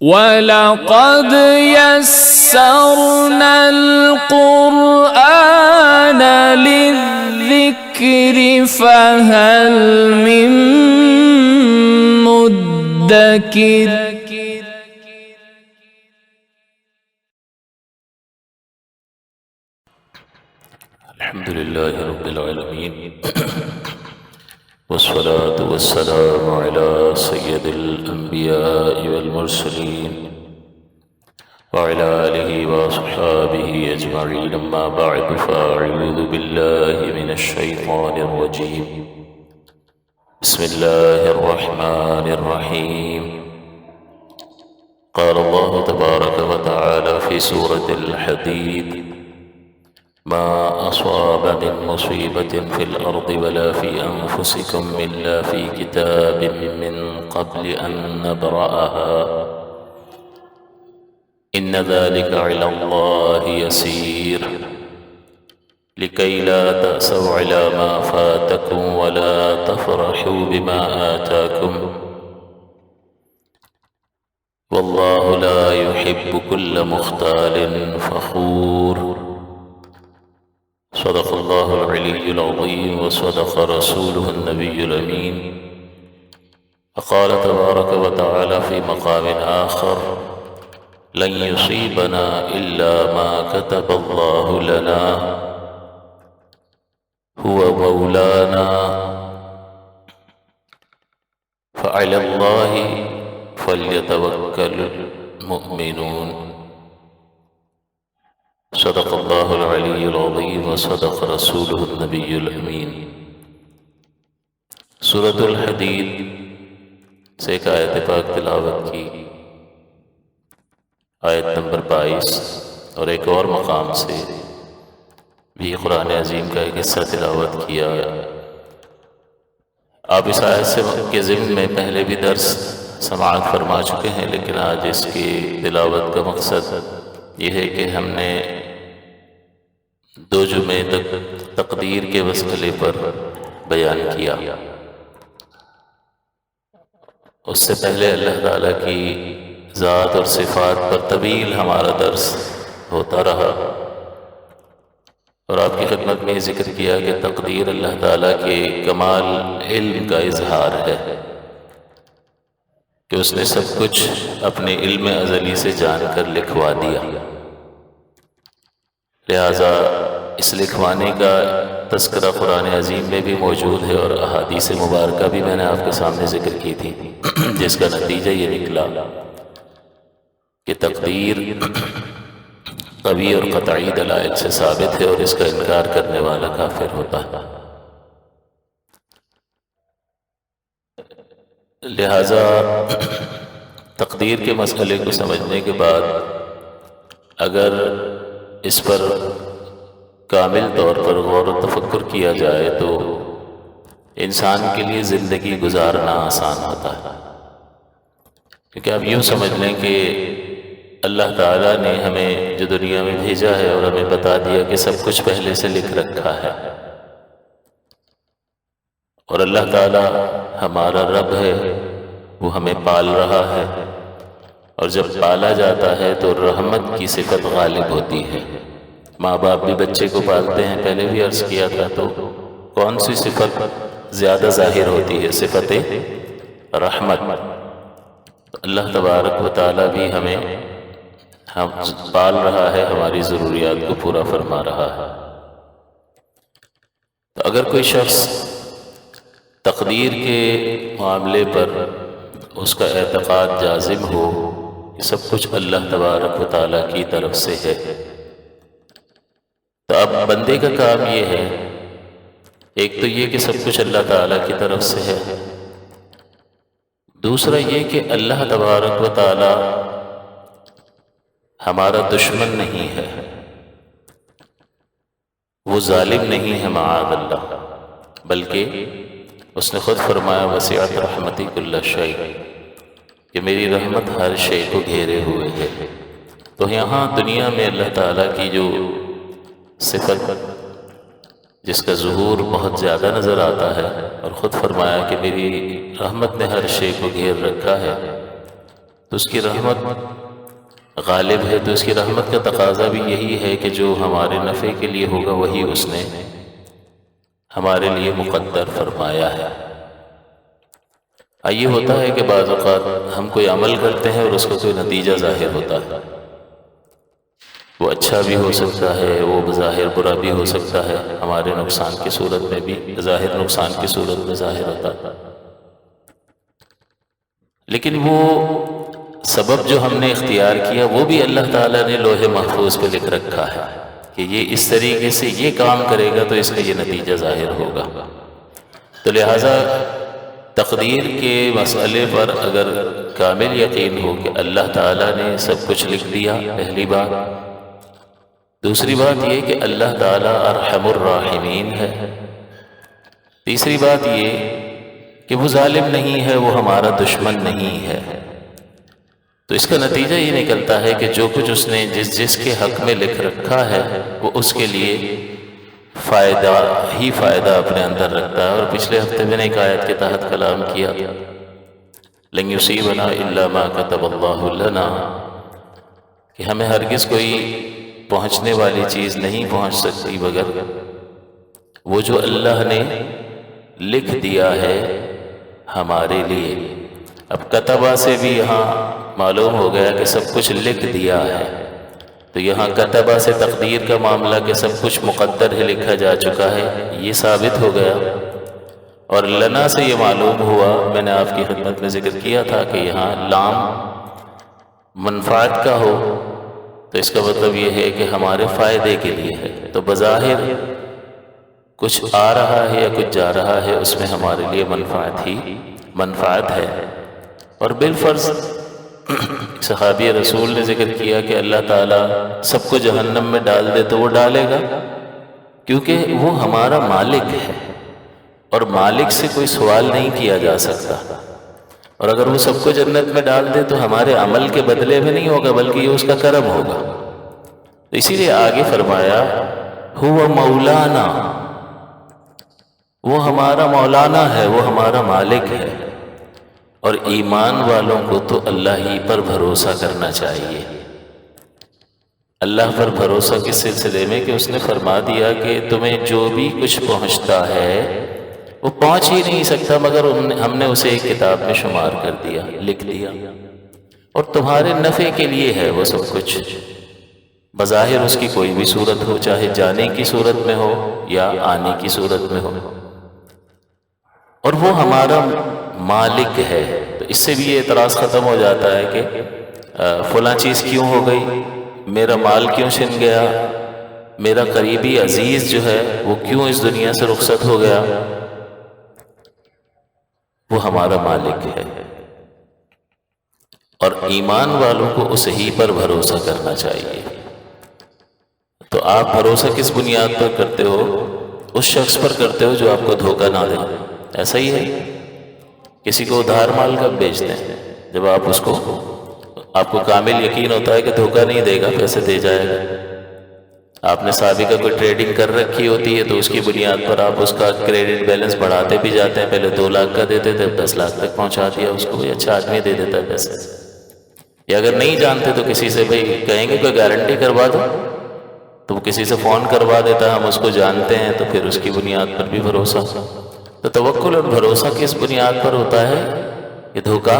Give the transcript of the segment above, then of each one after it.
وَلَقَدْ يَسَّرْنَا الْقُرْآنَ لِلذِّكْرِ فَهَلْ مِن مُّدَّكِرٍ الحمد لله رب العالمين والصلاة والسلام على سيد الأنبياء والمرسلين وعلى آله وصحابه أجمعين، أما بعد، فأعوذ بالله من الشيطان الرجيم. بسم الله الرحمن الرحيم. قال الله تبارك وتعالى في سورة الحديد: ما أصاب من مصيبة في الأرض ولا في أنفسكم إلا في كتاب من قبل أن نبرأها إن ذلك على الله يسير لكي لا تأسوا على ما فاتكم ولا تفرحوا بما آتاكم والله لا يحب كل مختال فخور. صدق الله العلي العظيم وصدق رسوله النبي الأمين. وقال تبارك وتعالى في مقام آخر: لن يصيبنا إلا ما كتب الله لنا هو مولانا فعلى الله فليتوكل المؤمنون. صدق الله العلي العظيم وصدق رسوله النبي الأمين. سورة الحدید سے ایک آیت پاک تلاوت کی، آیت نمبر 22، اور ایک اور مقام سے بھی قرآن عظیم کا ایک حصہ تلاوت کیا. آپ اس آیت سے کے ضمن میں پہلے بھی درس سماعت فرما چکے ہیں، لیکن آج اس کی تلاوت کا مقصد یہ ہے کہ ہم نے 2 جمعے تک تقدیر کے مسئلے پر بیان کیا. اس سے پہلے اللہ تعالیٰ کی ذات اور صفات پر طویل ہمارا درس ہوتا رہا، اور آپ کی خدمت میں ذکر کیا کہ تقدیر اللہ تعالیٰ کے کمال علم کا اظہار ہے کہ اس نے سب کچھ اپنے علم ازلی سے جان کر لکھوا دیا. لہذا اس لکھوانے کا تذکرہ قرآن عظیم میں بھی موجود ہے، اور احادیث مبارکہ بھی میں نے آپ کے سامنے ذکر کی تھی، جس کا نتیجہ یہ نکلا کہ تقدیر قوی اور قطعی دلائل سے ثابت ہے، اور اس کا انکار کرنے والا کافر ہوتا ہے. لہذا تقدیر کے مسئلے کو سمجھنے کے بعد اگر اس پر کامل طور پر غور و تفکر کیا جائے تو انسان کے لیے زندگی گزارنا آسان ہوتا ہے. کیونکہ آپ یوں سمجھ لیں کہ اللہ تعالیٰ نے ہمیں جو دنیا میں بھیجا ہے اور ہمیں بتا دیا کہ سب کچھ پہلے سے لکھ رکھا ہے، اور اللہ تعالیٰ ہمارا رب ہے، وہ ہمیں پال رہا ہے، اور جب پالا جاتا ہے تو رحمت کی صفت غالب ہوتی ہے. ماں باپ بھی بچے کو پالتے ہیں، پہلے بھی عرض کیا تھا، تو کون سی صفت زیادہ ظاہر ہوتی ہے؟ صفت رحمت. اللہ تبارک و تعالیٰ بھی ہمیں پال رہا ہے، ہماری ضروریات کو پورا فرما رہا ہے. تو اگر کوئی شخص تقدیر کے معاملے پر اس کا اعتقاد جازم ہو کہ سب کچھ اللہ تبارک و تعالیٰ کی طرف سے ہے، تو اب بندے کا کام یہ ہے، ایک تو یہ کہ سب کچھ اللہ تعالیٰ کی طرف سے ہے، دوسرا یہ کہ اللہ تبارک و تعالیٰ ہمارا دشمن نہیں ہے، وہ ظالم نہیں ہے معاذ اللہ، بلکہ اس نے خود فرمایا: وسعت رحمتی کل شیء، کہ میری رحمت ہر شے کو گھیرے ہوئے ہے. تو یہاں دنیا میں اللہ تعالیٰ کی جو صفت جس کا ظہور بہت زیادہ نظر آتا ہے، اور خود فرمایا کہ میری رحمت نے ہر شے کو گھیر رکھا ہے، تو اس کی رحمت غالب ہے، تو اس کی رحمت کا تقاضا بھی یہی ہے کہ جو ہمارے نفع کے لیے ہوگا وہی اس نے ہمارے لیے مقدر فرمایا ہے۔ یہ ہوتا ہے کہ بعض اوقات ہم کوئی عمل کرتے ہیں اور اس کو کوئی نتیجہ ظاہر ہوتا ہے، وہ اچھا بھی ہو سکتا ہے، وہ بظاہر برا بھی ہو سکتا ہے، ہمارے نقصان کی صورت میں بھی، ظاہر نقصان کی صورت میں ظاہر ہوتا ہے، لیکن وہ سبب جو ہم نے اختیار کیا وہ بھی اللہ تعالیٰ نے لوح محفوظ پہ لکھ رکھا ہے کہ یہ اس طریقے سے یہ کام کرے گا تو اس کا یہ نتیجہ ظاہر ہوگا۔ تو لہٰذا تقدیر کے مسئلے پر اگر کامل یقین ہو کہ اللہ تعالیٰ نے سب کچھ لکھ دیا، پہلی بات۔ دوسری بات یہ کہ اللہ تعالیٰ ارحم الراحمین ہے۔ تیسری بات یہ کہ وہ ظالم نہیں ہے، وہ ہمارا دشمن نہیں ہے۔ تو اس کا نتیجہ یہ نکلتا ہے کہ جو کچھ اس نے جس کے حق میں لکھ رکھا ہے وہ اس کے لیے فائدہ ہی فائدہ اپنے اندر رکھتا ہے۔ اور پچھلے ہفتے میں نے ایک آیت کے تحت کلام کیا، لن یصیبنا الا ما کتب اللہ لنا، کہ ہمیں ہرگز کوئی پہنچنے والی چیز نہیں پہنچ سکتی مگر وہ جو اللہ نے لکھ دیا ہے ہمارے لیے۔ اب کتبہ سے بھی یہاں معلوم ہو گیا کہ سب کچھ لکھ دیا ہے، تو یہاں کتبہ سے تقدیر کا معاملہ کہ سب کچھ مقدر ہے، لکھا جا چکا ہے، یہ ثابت ہو گیا۔ اور لنا سے یہ معلوم ہوا، میں نے آپ کی خدمت میں ذکر کیا تھا کہ یہاں لام منفعت کا ہو تو اس کا مطلب یہ ہے کہ ہمارے فائدے کے لیے ہے، تو بظاہر کچھ آ رہا ہے یا کچھ جا رہا ہے اس میں ہمارے لیے منفعت ہی منفعت ہے۔ اور بالفرض صحابی رسول نے ذکر کیا کہ اللہ تعالیٰ سب کو جہنم میں ڈال دے تو وہ ڈالے گا، کیونکہ وہ ہمارا مالک ہے اور مالک سے کوئی سوال نہیں کیا جا سکتا۔ اور اگر وہ سب کو جنت میں ڈال دے تو ہمارے عمل کے بدلے میں نہیں ہوگا بلکہ یہ اس کا کرم ہوگا۔ اسی لیے آگے فرمایا ہوا مولانا، وہ ہمارا مولانا ہے، وہ ہمارا مالک ہے۔ اور ایمان والوں کو تو اللہ ہی پر بھروسہ کرنا چاہیے۔ اللہ پر بھروسہ کس سلسلے میں کہ اس نے فرما دیا کہ تمہیں جو بھی کچھ پہنچتا ہے وہ پہنچ ہی نہیں سکتا مگر ہم نے اسے ایک کتاب میں شمار کر دیا، لکھ دیا، اور تمہارے نفع کے لیے ہے وہ سب کچھ۔ بظاہر اس کی کوئی بھی صورت ہو، چاہے جانے کی صورت میں ہو یا آنے کی صورت میں ہو، اور وہ ہمارا مالک ہے۔ تو اس سے بھی یہ اعتراض ختم ہو جاتا ہے کہ فلاں چیز کیوں ہو گئی، میرا مال کیوں چھن گیا، میرا قریبی عزیز جو ہے وہ کیوں اس دنیا سے رخصت ہو گیا۔ وہ ہمارا مالک ہے، اور ایمان والوں کو اس ہی پر بھروسہ کرنا چاہیے۔ تو آپ بھروسہ کس بنیاد پر کرتے ہو؟ اس شخص پر کرتے ہو جو آپ کو دھوکہ نہ دے۔ ایسا ہی ہے، کسی کو ادھار مال کب بیچتے ہیں؟ جب آپ کو کامل یقین ہوتا ہے کہ دھوکہ نہیں دے گا، پیسے دے جائے گا۔ آپ نے سابقہ کوئی ٹریڈنگ کر رکھی ہوتی ہے تو اس کی بنیاد پر آپ اس کا کریڈٹ بیلنس بڑھاتے بھی جاتے ہیں، پہلے 2 لاکھ کا دیتے تھے، 10 لاکھ تک پہنچا دیا اس کو، اچھا آدمی دے دیتا ہے پیسے۔ یا اگر نہیں جانتے تو کسی سے بھائی کہیں گے کوئی گارنٹی کروا دو، تو وہ کسی سے فون کروا دیتا ہے، ہم اس کو جانتے ہیں، تو پھر اس کی بنیاد پر بھی بھروسہ۔ تو توکل اور بھروسہ کس بنیاد پر ہوتا ہے کہ دھوکہ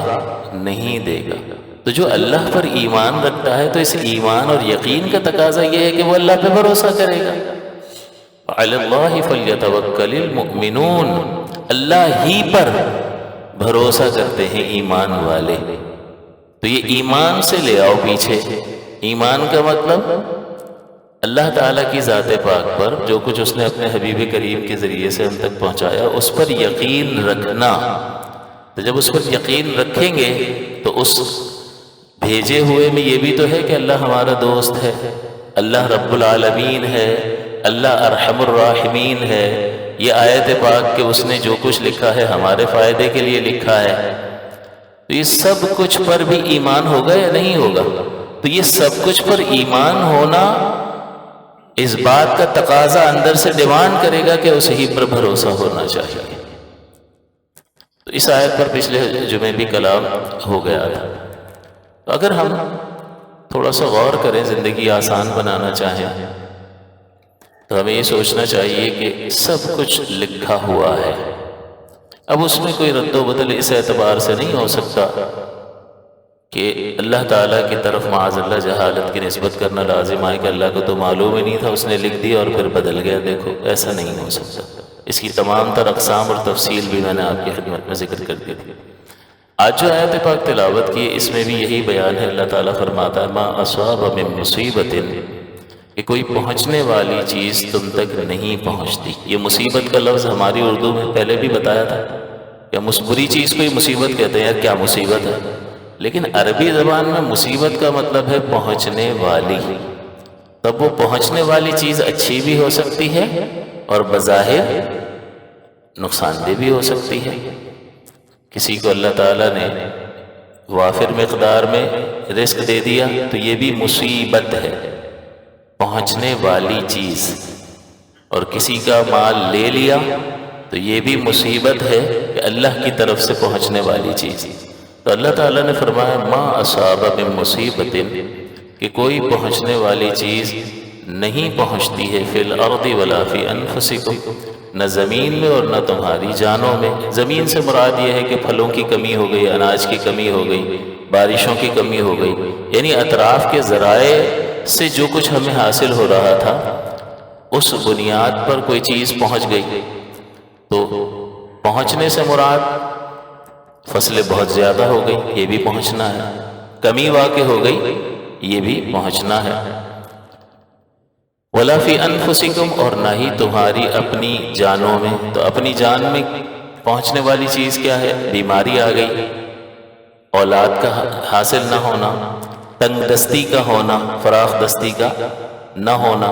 نہیں دے گا۔ تو جو اللہ پر ایمان رکھتا ہے تو اس ایمان اور یقین کا تقاضا یہ ہے کہ وہ اللہ پہ بھروسہ کرے گا۔ علی اللہ فلیتوکل المؤمنون، اللہ ہی پر بھروسہ کرتے ہیں ایمان والے۔ تو یہ ایمان سے لے آؤ پیچھے۔ ایمان کا مطلب اللہ تعالیٰ کی ذات پاک پر جو کچھ اس نے اپنے حبیب کریم کے ذریعے سے ہم تک پہنچایا اس پر یقین رکھنا۔ تو جب اس پر یقین رکھیں گے تو اس بھیجے ہوئے میں یہ بھی تو ہے کہ اللہ ہمارا دوست ہے، اللہ رب العالمین ہے، اللہ ارحم الراحمین ہے۔ یہ آیت پاک کہ اس نے جو کچھ لکھا ہے ہمارے فائدے کے لیے لکھا ہے، تو یہ سب کچھ پر بھی ایمان ہوگا یا نہیں ہوگا؟ تو یہ سب کچھ پر ایمان ہونا اس بات کا تقاضا اندر سے ڈیمانڈ کرے گا کہ اسے ہی پر بھروسہ ہونا چاہیے۔ تو اس آیت پر پچھلے جمعے بھی کلام ہو گیا تھا۔ اگر ہم تھوڑا سا غور کریں، زندگی آسان بنانا چاہیں، تو ہمیں یہ سوچنا چاہیے کہ سب کچھ لکھا ہوا ہے، اب اس میں کوئی رد و بدل اس اعتبار سے نہیں ہو سکتا کہ اللہ تعالیٰ کی طرف معاذ اللہ جہالت کی نسبت کرنا لازم آئے کہ اللہ کو تو معلوم ہی نہیں تھا، اس نے لکھ دیا اور پھر بدل گیا، دیکھو ایسا نہیں ہو سکتا۔ اس کی تمام تر اقسام اور تفصیل بھی میں نے آپ کی خدمت میں ذکر کر دی تھی۔ آج جو آیت پاک تلاوت کی، اس میں بھی یہی بیان ہے۔ اللہ تعالیٰ فرماتا ہے ما اصاب من مصیبت، کہ کوئی پہنچنے والی چیز تم تک نہیں پہنچتی۔ یہ مصیبت کا لفظ ہماری اردو میں پہلے بھی بتایا تھا کہ بری چیز کو ہی مصیبت کہتے ہیں، یار کیا مصیبت ہے، لیکن عربی زبان میں مصیبت کا مطلب ہے پہنچنے والی۔ تب وہ پہنچنے والی چیز اچھی بھی ہو سکتی ہے اور بظاہر نقصان دہ بھی ہو سکتی ہے۔ کسی کو اللہ تعالیٰ نے وافر مقدار میں رزق دے دیا تو یہ بھی مصیبت ہے، پہنچنے والی چیز، اور کسی کا مال لے لیا تو یہ بھی مصیبت ہے کہ اللہ کی طرف سے پہنچنے والی چیز۔ تو اللہ تعالیٰ نے فرمایا ما اصاب من مصیبت، کہ کوئی پہنچنے والی چیز نہیں پہنچتی ہے فی الارض ولا فی انفسکم، نہ زمین میں اور نہ تمہاری جانوں میں۔ زمین سے مراد یہ ہے کہ پھلوں کی کمی ہو گئی، اناج کی کمی ہو گئی، بارشوں کی کمی ہو گئی، یعنی اطراف کے ذرائع سے جو کچھ ہمیں حاصل ہو رہا تھا اس بنیاد پر کوئی چیز پہنچ گئی۔ تو پہنچنے سے مراد فصلیں بہت زیادہ ہو گئی، یہ بھی پہنچنا ہے، کمی واقع ہو گئی، یہ بھی پہنچنا ہے۔ وَلَا فِي أَنفُسِكُمْ، اور نہ ہی تمہاری اپنی جانوں میں۔ تو اپنی جان میں پہنچنے والی چیز کیا ہے؟ بیماری آ گئی، اولاد کا حاصل نہ ہونا، تنگ دستی کا ہونا، فراخ دستی کا نہ ہونا۔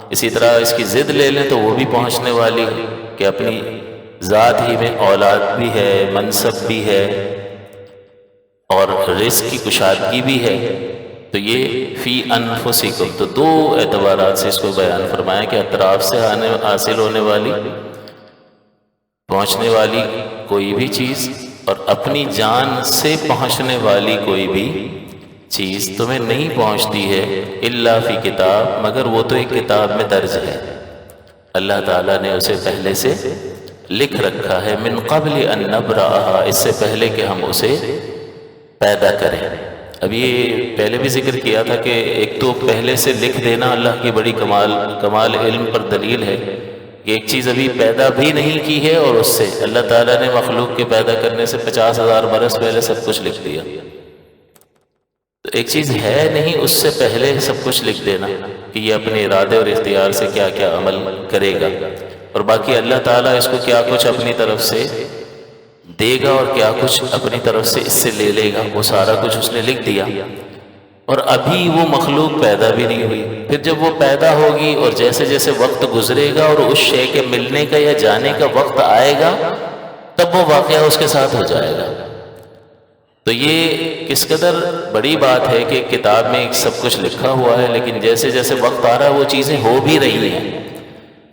اسی طرح اس کی ضد لے لیں تو وہ بھی پہنچنے والی ہے کہ اپنی ذات ہی میں اولاد بھی ہے، منصب بھی ہے اور رزق کی کشادگی بھی ہے۔ تو یہ فی انفسکم، تو دو اعتبارات سے اس کو بیان فرمایا کہ اطراف سے حاصل ہونے والی، پہنچنے والی کوئی بھی چیز، اور اپنی جان سے پہنچنے والی کوئی بھی چیز تمہیں نہیں پہنچتی ہے الا فی کتاب، مگر وہ تو ایک کتاب میں درج ہے، اللہ تعالیٰ نے اسے پہلے سے لکھ رکھا ہے، من قبل ان نبرأہا، اس سے پہلے کہ ہم اسے پیدا کریں۔ اب یہ پہلے بھی ذکر کیا تھا کہ ایک تو پہلے سے لکھ دینا اللہ کی بڑی کمال علم پر دلیل ہے کہ ایک چیز ابھی پیدا بھی نہیں کی ہے اور اس سے اللہ تعالیٰ نے مخلوق کے پیدا کرنے سے 50,000 برس پہلے سب کچھ لکھ دیا۔ تو ایک چیز ہے نہیں، اس سے پہلے سب کچھ لکھ دینا کہ یہ اپنے ارادے اور اختیار سے کیا کیا عمل کرے گا، اور باقی اللہ تعالیٰ اس کو کیا کچھ اپنی طرف سے دے گا اور کیا کچھ اپنی طرف سے اس سے لے لے گا، وہ سارا کچھ اس نے لکھ دیا۔ اور ابھی وہ مخلوق پیدا بھی نہیں ہوئی، پھر جب وہ پیدا ہوگی اور جیسے جیسے وقت گزرے گا اور اس شے کے ملنے کا یا جانے کا وقت آئے گا تب وہ واقعہ اس کے ساتھ ہو جائے گا۔ تو یہ کس قدر بڑی بات ہے کہ کتاب میں سب کچھ لکھا ہوا ہے، لیکن جیسے جیسے وقت آ رہا ہے وہ چیزیں ہو بھی رہی ہیں۔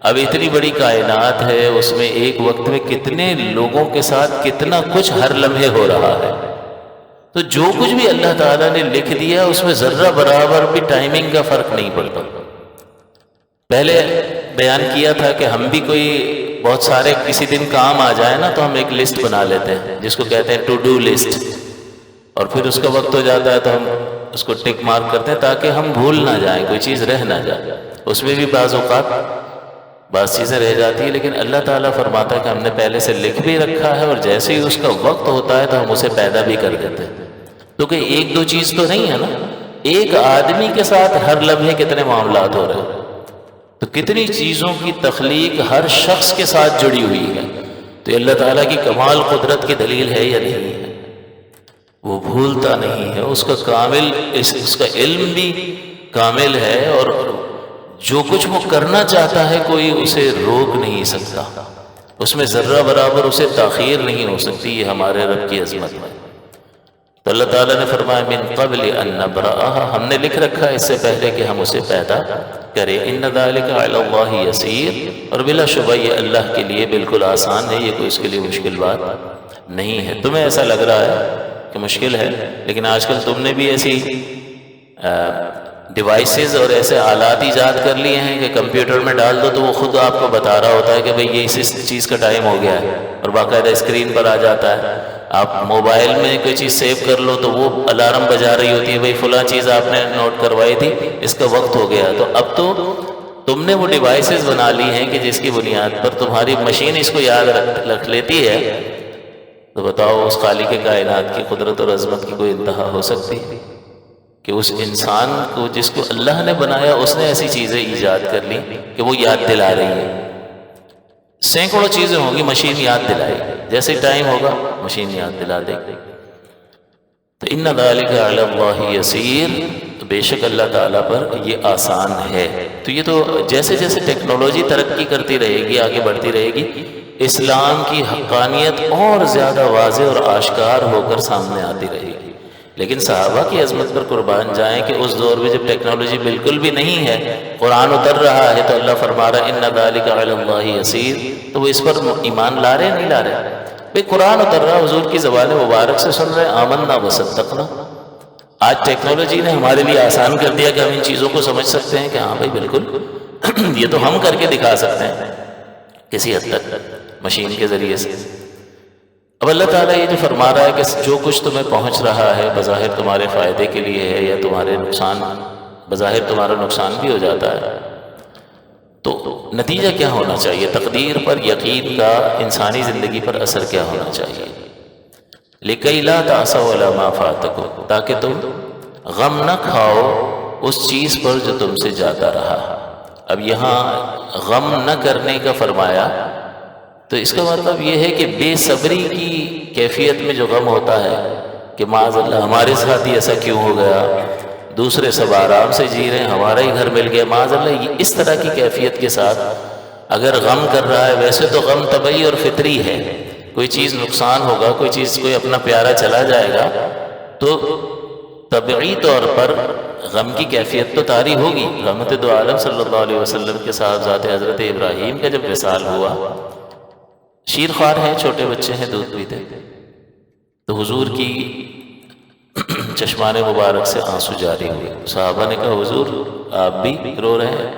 اب اتنی بڑی کائنات ہے، اس میں ایک وقت میں کتنے لوگوں کے ساتھ کتنا کچھ ہر لمحے ہو رہا ہے، تو جو کچھ بھی اللہ تعالیٰ نے لکھ دیا اس میں ذرہ برابر بھی ٹائمنگ کا فرق نہیں پڑتا۔ پہلے بیان کیا تھا کہ ہم بھی کوئی بہت سارے کسی دن کام آ جائے نا تو ہم ایک لسٹ بنا لیتے ہیں جس کو کہتے ہیں ٹو ڈو لسٹ، اور پھر اس کا وقت ہو جاتا ہے تو ہم اس کو ٹک مارک کرتے ہیں تاکہ ہم بھول نہ جائیں، کوئی چیز رہ نہ جائے۔ اس میں بھی بعض اوقات بعض چیزیں رہ جاتی ہیں، لیکن اللہ تعالیٰ فرماتا ہے کہ ہم نے پہلے سے لکھ بھی رکھا ہے اور جیسے ہی اس کا وقت ہوتا ہے تو ہم اسے پیدا بھی کر دیتے ہیں۔ تو کہ ایک دو چیز تو نہیں ہے نا، ایک آدمی کے ساتھ ہر لمحے کتنے معاملات ہو رہے ہیں، تو کتنی چیزوں کی تخلیق ہر شخص کے ساتھ جڑی ہوئی ہے۔ تو یہ اللہ تعالیٰ کی کمال قدرت کی دلیل ہے یا نہیں ہے؟ وہ بھولتا نہیں ہے، اس کا کامل اس کا علم بھی کامل ہے، اور جو کچھ وہ کرنا چاہتا ہے کوئی اسے روک نہیں سکتا، اس میں ذرہ برابر اسے تاخیر نہیں ہو سکتی۔ یہ ہمارے رب کی عظمت ہے۔ تو اللہ تعالیٰ نے فرمایا من قبل ان نبرأہا، ہم نے لکھ رکھا ہے اس سے پہلے کہ ہم اسے پیدا کریں۔ ان ذلک علی اللہ یسیر، اور بلا شبہ یہ اللہ کے لیے بالکل آسان ہے، یہ کوئی اس کے لیے مشکل بات نہیں ہے۔ تمہیں ایسا لگ رہا ہے کہ مشکل ہے، لیکن آج کل تم نے بھی ایسی ڈیوائسز اور ایسے آلات ایجاد کر لیے ہیں کہ کمپیوٹر میں ڈال دو تو وہ خود آپ کو بتا رہا ہوتا ہے کہ بھئی یہ اس چیز کا ٹائم ہو گیا ہے، اور باقاعدہ اسکرین پر آ جاتا ہے۔ آپ موبائل میں کوئی چیز سیو کر لو تو وہ الارم بجا رہی ہوتی ہے، بھئی فلاں چیز آپ نے نوٹ کروائی تھی، اس کا وقت ہو گیا۔ تو اب تو تم نے وہ ڈیوائسز بنا لی ہیں کہ جس کی بنیاد پر تمہاری مشین اس کو یاد رکھ لیتی ہے، تو بتاؤ اس خالق کائنات کی قدرت اور عظمت کی کوئی انتہا ہو سکتی ہے کہ اس انسان کو جس کو اللہ نے بنایا اس نے ایسی چیزیں ایجاد کر لی کہ وہ یاد دلا رہی ہے۔ سینکڑوں چیزیں ہوں گی، مشین یاد دلائے گی، جیسے ٹائم ہوگا مشین یاد دلا دے گی۔ تو ان ذالک علی اللہ یسیر، تو بے شک اللہ تعالیٰ پر یہ آسان ہے۔ تو یہ تو جیسے جیسے ٹیکنالوجی ترقی کرتی رہے گی، آگے بڑھتی رہے گی، اسلام کی حقانیت اور زیادہ واضح اور آشکار ہو کر سامنے آتی رہے گی۔ لیکن صحابہ کی عظمت پر قربان جائیں کہ اس دور میں جب ٹیکنالوجی بالکل بھی نہیں ہے، قرآن اتر رہا ہے تو اللہ فرما رہا ہے ان ذالک علی اللہ یسیر، تو وہ اس پر ایمان لا رہے نہیں لا رہے؟ بھئی قرآن اتر رہا، حضور کی زبان مبارک سے سن رہے، آمنا وصدقنا۔ آج ٹیکنالوجی نے ہمارے لیے آسان کر دیا کہ ہم ان چیزوں کو سمجھ سکتے ہیں کہ ہاں بھائی بالکل یہ تو ہم کر کے دکھا سکتے ہیں کسی حد تک مشین کے ذریعے سے۔ اب اللہ تعالیٰ یہ جو فرما رہا ہے کہ جو کچھ تمہیں پہنچ رہا ہے بظاہر تمہارے فائدے کے لیے ہے یا تمہارے نقصان، بظاہر تمہارا نقصان بھی ہو جاتا ہے، تو نتیجہ کیا ہونا چاہیے؟ تقدیر پر یقین کا انسانی زندگی پر اثر کیا ہونا چاہیے؟ لِكَيْ لَا تَعْسَوْا عَلَىٰ مَا فَاتَكُمْ، تاکہ تم غم نہ کھاؤ اس چیز پر جو تم سے جاتا رہا۔ اب یہاں غم نہ کرنے کا فرمایا تو اس کا مطلب یہ ہے کہ بے صبری کی کیفیت میں جو غم ہوتا ہے کہ معاذ اللہ ہمارے ساتھ ہی ایسا کیوں ہو گیا، دوسرے سب آرام سے جی رہے ہیں، ہمارا ہی گھر مل گیا، معاذ اللہ یہ اس طرح کی کیفیت کے ساتھ اگر غم کر رہا ہے، ویسے تو غم طبعی اور فطری ہے، کوئی چیز نقصان ہوگا، کوئی اپنا پیارا چلا جائے گا تو طبعی طور پر غم کی کیفیت تو طاری ہوگی۔ رحمت دو عالم صلی اللہ علیہ وسلم کے صاحبزاد حضرت ابراہیم کا جب وصال ہوا، شیر خوار ہیں، چھوٹے بچے ہیں، دودھ پیتے، تو حضور کی چشمان مبارک سے آنسو جاری ہوئے۔ صحابہ نے کہا حضور آپ بھی رو رہے ہیں؟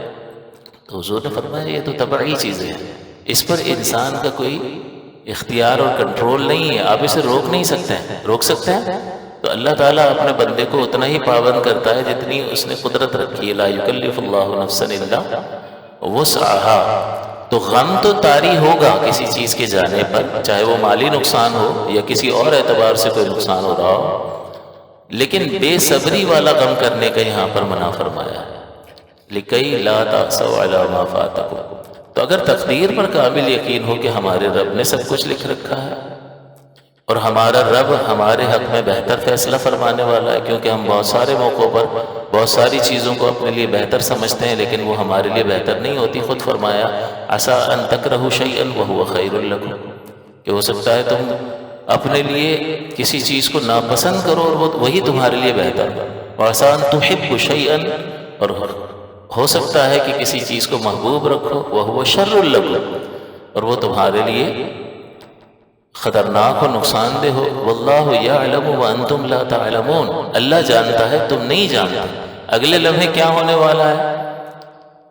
تو حضور نے فرمایا یہ تو طبعی چیزیں ہیں، اس پر انسان کا کوئی اختیار اور کنٹرول نہیں ہے، آپ اسے روک نہیں سکتے ہیں۔ روک سکتے ہیں تو اللہ تعالیٰ اپنے بندے کو اتنا ہی پابند کرتا ہے جتنی اس نے قدرت رکھی ہے، لا یکلف اللہ نفسا الا وسعها۔ تو غم تو طاری ہوگا کسی چیز کے جانے پر، چاہے وہ مالی نقصان ہو یا کسی اور اعتبار سے کوئی نقصان ہو رہا ہو، لیکن بے صبری والا غم کرنے کا یہاں پر منع فرمایا ہے، لِكَيْ لَا تَعْسَوْا عَلَىٰ مَا فَاتَكُمْ۔ تو اگر تقدیر پر کامل یقین ہو کہ ہمارے رب نے سب کچھ لکھ رکھا ہے اور ہمارا رب ہمارے حق میں بہتر فیصلہ فرمانے والا ہے، کیونکہ ہم بہت سارے موقعوں پر بہت ساری چیزوں کو اپنے لیے بہتر سمجھتے ہیں لیکن وہ ہمارے لیے بہتر نہیں ہوتی۔ خود فرمایا عَسَىٰ أَن تَكْرَهُوا شَيْئًا وَهُوَ خَيْرٌ لَكُمْ، کہ ہو سکتا ہے تم اپنے لیے کسی چیز کو ناپسند کرو اور وہ وہی تمہارے لیے بہتر ہو، وَعَسَىٰ أَن تُحِبُّوا شَيْئًا، اور ہو سکتا ہے کہ کسی چیز کو محبوب رکھو، وَهُوَ شَرٌّ لَكُمْ، اور وہ تمہارے لیے خطرناک و نقصان دہ ہو۔ واللہ یعلم وانتم لا تعلمون، اللہ جانتا ہے تم نہیں جانتے اگلے لمحے کیا ہونے والا ہے۔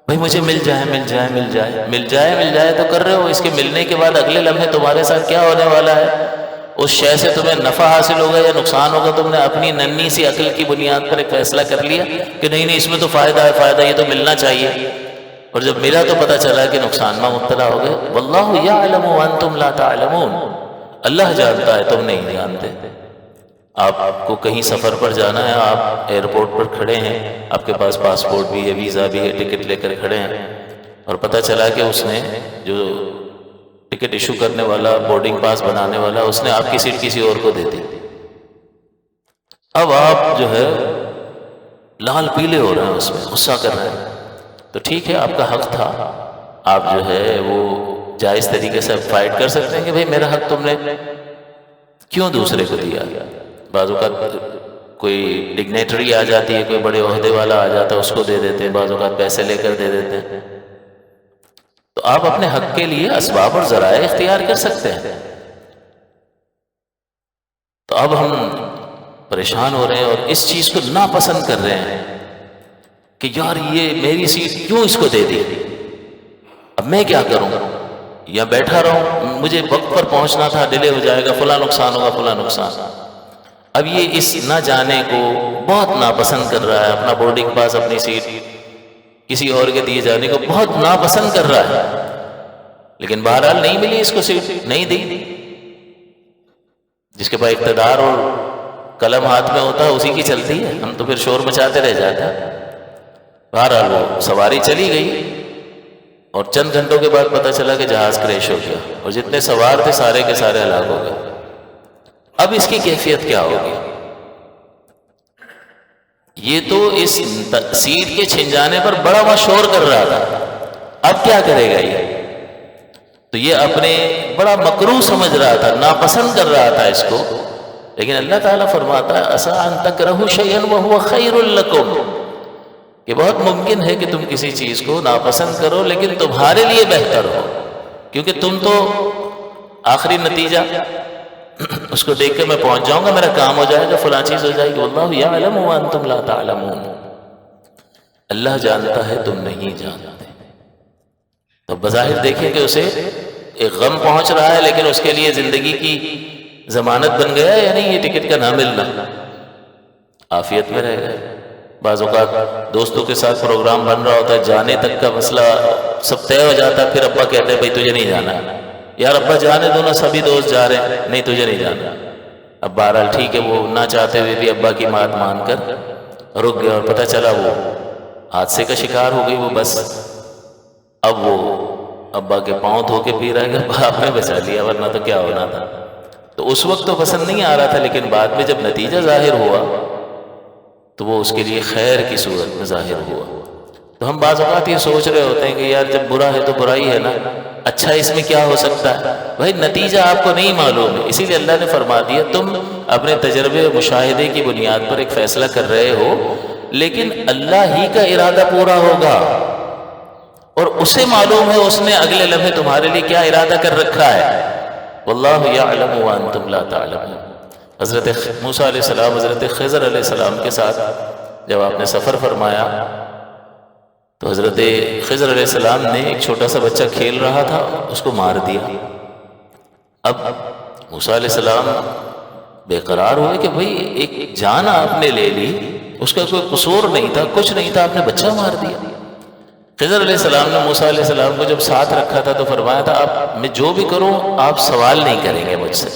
بھئی مجھے مل جائے مل جائے مل جائے مل جائے مل جائے تو کر رہے ہو، اس کے ملنے کے بعد اگلے لمحے تمہارے ساتھ کیا ہونے والا ہے، اس شے سے تمہیں نفع حاصل ہوگا یا نقصان ہوگا، تم نے اپنی ننھی سی عقل کی بنیاد پر ایک فیصلہ کر لیا کہ نہیں نہیں اس میں تو فائدہ ہے، فائدہ یہ تو ملنا چاہیے، اور جب ملا تو پتہ چلا کہ نقصان میں مبتلا ہو گئے۔ واللہ یعلم وانتم لا تعلمون، اللہ جانتا ہے تم نہیں جانتے۔ آپ کو کہیں سفر پر جانا ہے، آپ ایئرپورٹ پر کھڑے ہیں، آپ کے پاس پاسپورٹ بھی ہے، ویزا بھی ہے، ٹکٹ لے کر کھڑے ہیں، اور پتہ چلا کہ اس نے جو ٹکٹ ایشو کرنے والا، بورڈنگ پاس بنانے والا، اس نے آپ کی سیٹ کسی اور کو دے دی۔ اب آپ جو ہے لال پیلے ہو رہے ہیں، اس میں غصہ کر رہے ہیں، تو ٹھیک ہے آپ کا حق تھا، آپ جو ہے وہ جائز طریقے سے فائٹ کر سکتے ہیں کہ بھئی میرا حق تم نے کیوں دوسرے کو دیا۔ بعض اوقات کوئی ڈگنیٹری آ جاتی ہے، کوئی بڑے عہدے والا آ جاتا ہے، اس کو دے دیتے ہیں، بعض اوقات پیسے لے کر دے دیتے ہیں، تو آپ اپنے حق کے لیے اسباب اور ذرائع اختیار کر سکتے ہیں۔ تو اب ہم پریشان ہو رہے ہیں اور اس چیز کو ناپسند کر رہے ہیں کہ یار یہ میری سیٹ کیوں اس کو دے دی، اب میں کیا کروں، یا بیٹھا رہوں، مجھے وقت پر پہنچنا تھا، ڈیلے ہو جائے گا، فلاں نقصان ہوگا، فلاں نقصان۔ اب یہ اس نہ جانے کو بہت ناپسند کر رہا ہے، اپنا بورڈنگ پاس، اپنی سیٹ کسی اور کے دیے جانے کو بہت ناپسند کر رہا ہے، لیکن بہرحال نہیں ملی اس کو سیٹ، نہیں دی۔ جس کے پاس اقتدار اور قلم ہاتھ میں ہوتا ہے اسی کی چلتی ہے، ہم تو پھر شور مچاتے رہ جاتے ہیں۔ بہرحال وہ سواری چلی گئی اور چند گھنٹوں کے بعد پتہ چلا کہ جہاز کریش ہو گیا اور جتنے سوار تھے سارے کے سارے ہلاک ہو گئے۔ اب اس کی کیفیت کیا ہوگی؟ یہ تو اس سیٹ کے چھن جانے پر بڑا وہاں شور کر رہا تھا، اب کیا کرے گا یہ؟ تو یہ اپنے بڑا مکروہ سمجھ رہا تھا، ناپسند کر رہا تھا اس کو، لیکن اللہ تعالیٰ فرماتا ہے عسیٰ ان تکرہوا شیئا وہو خیر لکم، کہ بہت ممکن ہے کہ تم کسی چیز کو ناپسند کرو لیکن تمہارے لیے بہتر ہو، کیونکہ تم تو آخری نتیجہ اس کو دیکھ کے میں پہنچ جاؤں گا، میرا کام ہو جائے گا، فلاں چیز ہو جائے گی۔ واللہ یعلم وانتم لا تعلمون، اللہ جانتا ہے تم نہیں جانتے۔ تو بظاہر دیکھیں کہ اسے ایک غم پہنچ رہا ہے، لیکن اس کے لیے زندگی کی ضمانت بن گیا ہے یا نہیں یہ ٹکٹ کا نہ ملنا، عافیت میں رہ گئے۔ بعض اوقات دوستوں کے ساتھ پروگرام بن رہا ہوتا ہے، جانے تک کا مسئلہ سب طے ہو جاتا ہے، پھر ابا کہتے ہیں بھائی تجھے نہیں جانا، یار ابا جانے دو نا، سبھی دوست جا رہے ہیں، نہیں تجھے نہیں جانا۔ اب بہرحال ٹھیک ہے، وہ نہ چاہتے ہوئے بھی ابا کی بات مان کر رک گیا، اور پتہ چلا وہ حادثے کا شکار ہو گئی وہ بس۔ اب وہ ابا کے پاؤں دھو کے پی رہا ہے، باپ نے بچا لیا ورنہ تو کیا ہونا تھا۔ تو اس وقت تو پسند نہیں آ رہا تھا، لیکن بعد میں جب نتیجہ ظاہر ہوا تو وہ اس کے لیے خیر کی صورت میں ظاہر ہوا۔ تو ہم بعض اوقات یہ سوچ رہے ہوتے ہیں کہ یار جب برا ہے تو برائی ہے نا، اچھا اس میں کیا ہو سکتا ہے؟ بھائی نتیجہ آپ کو نہیں معلوم ہے، اسی لیے اللہ نے فرما دیا تم اپنے تجربے اور مشاہدے کی بنیاد پر ایک فیصلہ کر رہے ہو، لیکن اللہ ہی کا ارادہ پورا ہوگا اور اسے معلوم ہے اس نے اگلے لمحے تمہارے لیے کیا ارادہ کر رکھا ہے۔ واللہ یعلم وانتم لا تعلمون۔ حضرت موسیٰ علیہ السلام حضرت خضر علیہ السلام کے ساتھ جب آپ نے سفر فرمایا تو حضرت خضر علیہ السلام نے ایک چھوٹا سا بچہ کھیل رہا تھا، اس کو مار دیا۔ اب موسیٰ علیہ السلام بے قرار ہوئے کہ بھئی ایک جان آپ نے لے لی، اس کا کوئی قصور نہیں تھا، کچھ نہیں تھا، آپ نے بچہ مار دیا۔ خضر علیہ السلام نے موسیٰ علیہ السلام کو جب ساتھ رکھا تھا تو فرمایا تھا آپ میں جو بھی کروں آپ سوال نہیں کریں گے مجھ سے،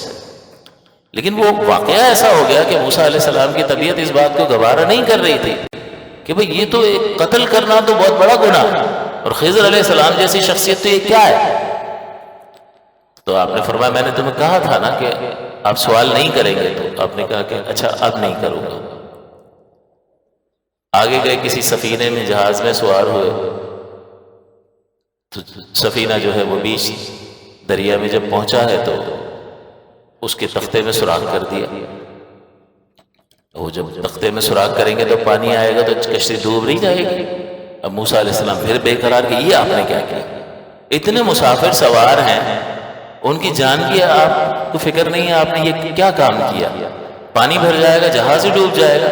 لیکن وہ واقعہ ایسا ہو گیا کہ موسیٰ علیہ السلام کی طبیعت اس بات کو گوارا نہیں کر رہی تھی کہ بھئی یہ تو ایک قتل کرنا تو بہت بڑا گناہ، اور خضر علیہ السلام جیسی شخصیت تو یہ کیا ہے؟ تو آپ نے فرمایا میں نے تمہیں کہا تھا نا کہ آپ سوال نہیں کریں گے، تو آپ نے کہا کہ اچھا اب نہیں کروں گا۔ آگے گئے کسی سفینے میں، جہاز میں سوار ہوئے، تو سفینہ جو ہے وہ بیچ دریا میں جب پہنچا ہے تو اس کے تختے میں سوراخ کر دیا۔ وہ جب تختے میں سوراخ کریں گے تو پانی آئے گا تو کشتی ڈوب نہیں جائے گی۔ اب موسیٰ علیہ السلام پھر بے قرار کہ یہ آپ نے کیا کیا؟ اتنے مسافر سوار ہیں، ان کی جان کی آپ کو فکر نہیں ہے، آپ نے یہ کیا کام کیا؟ پانی بھر جائے گا، جہاز ہی ڈوب جائے گا،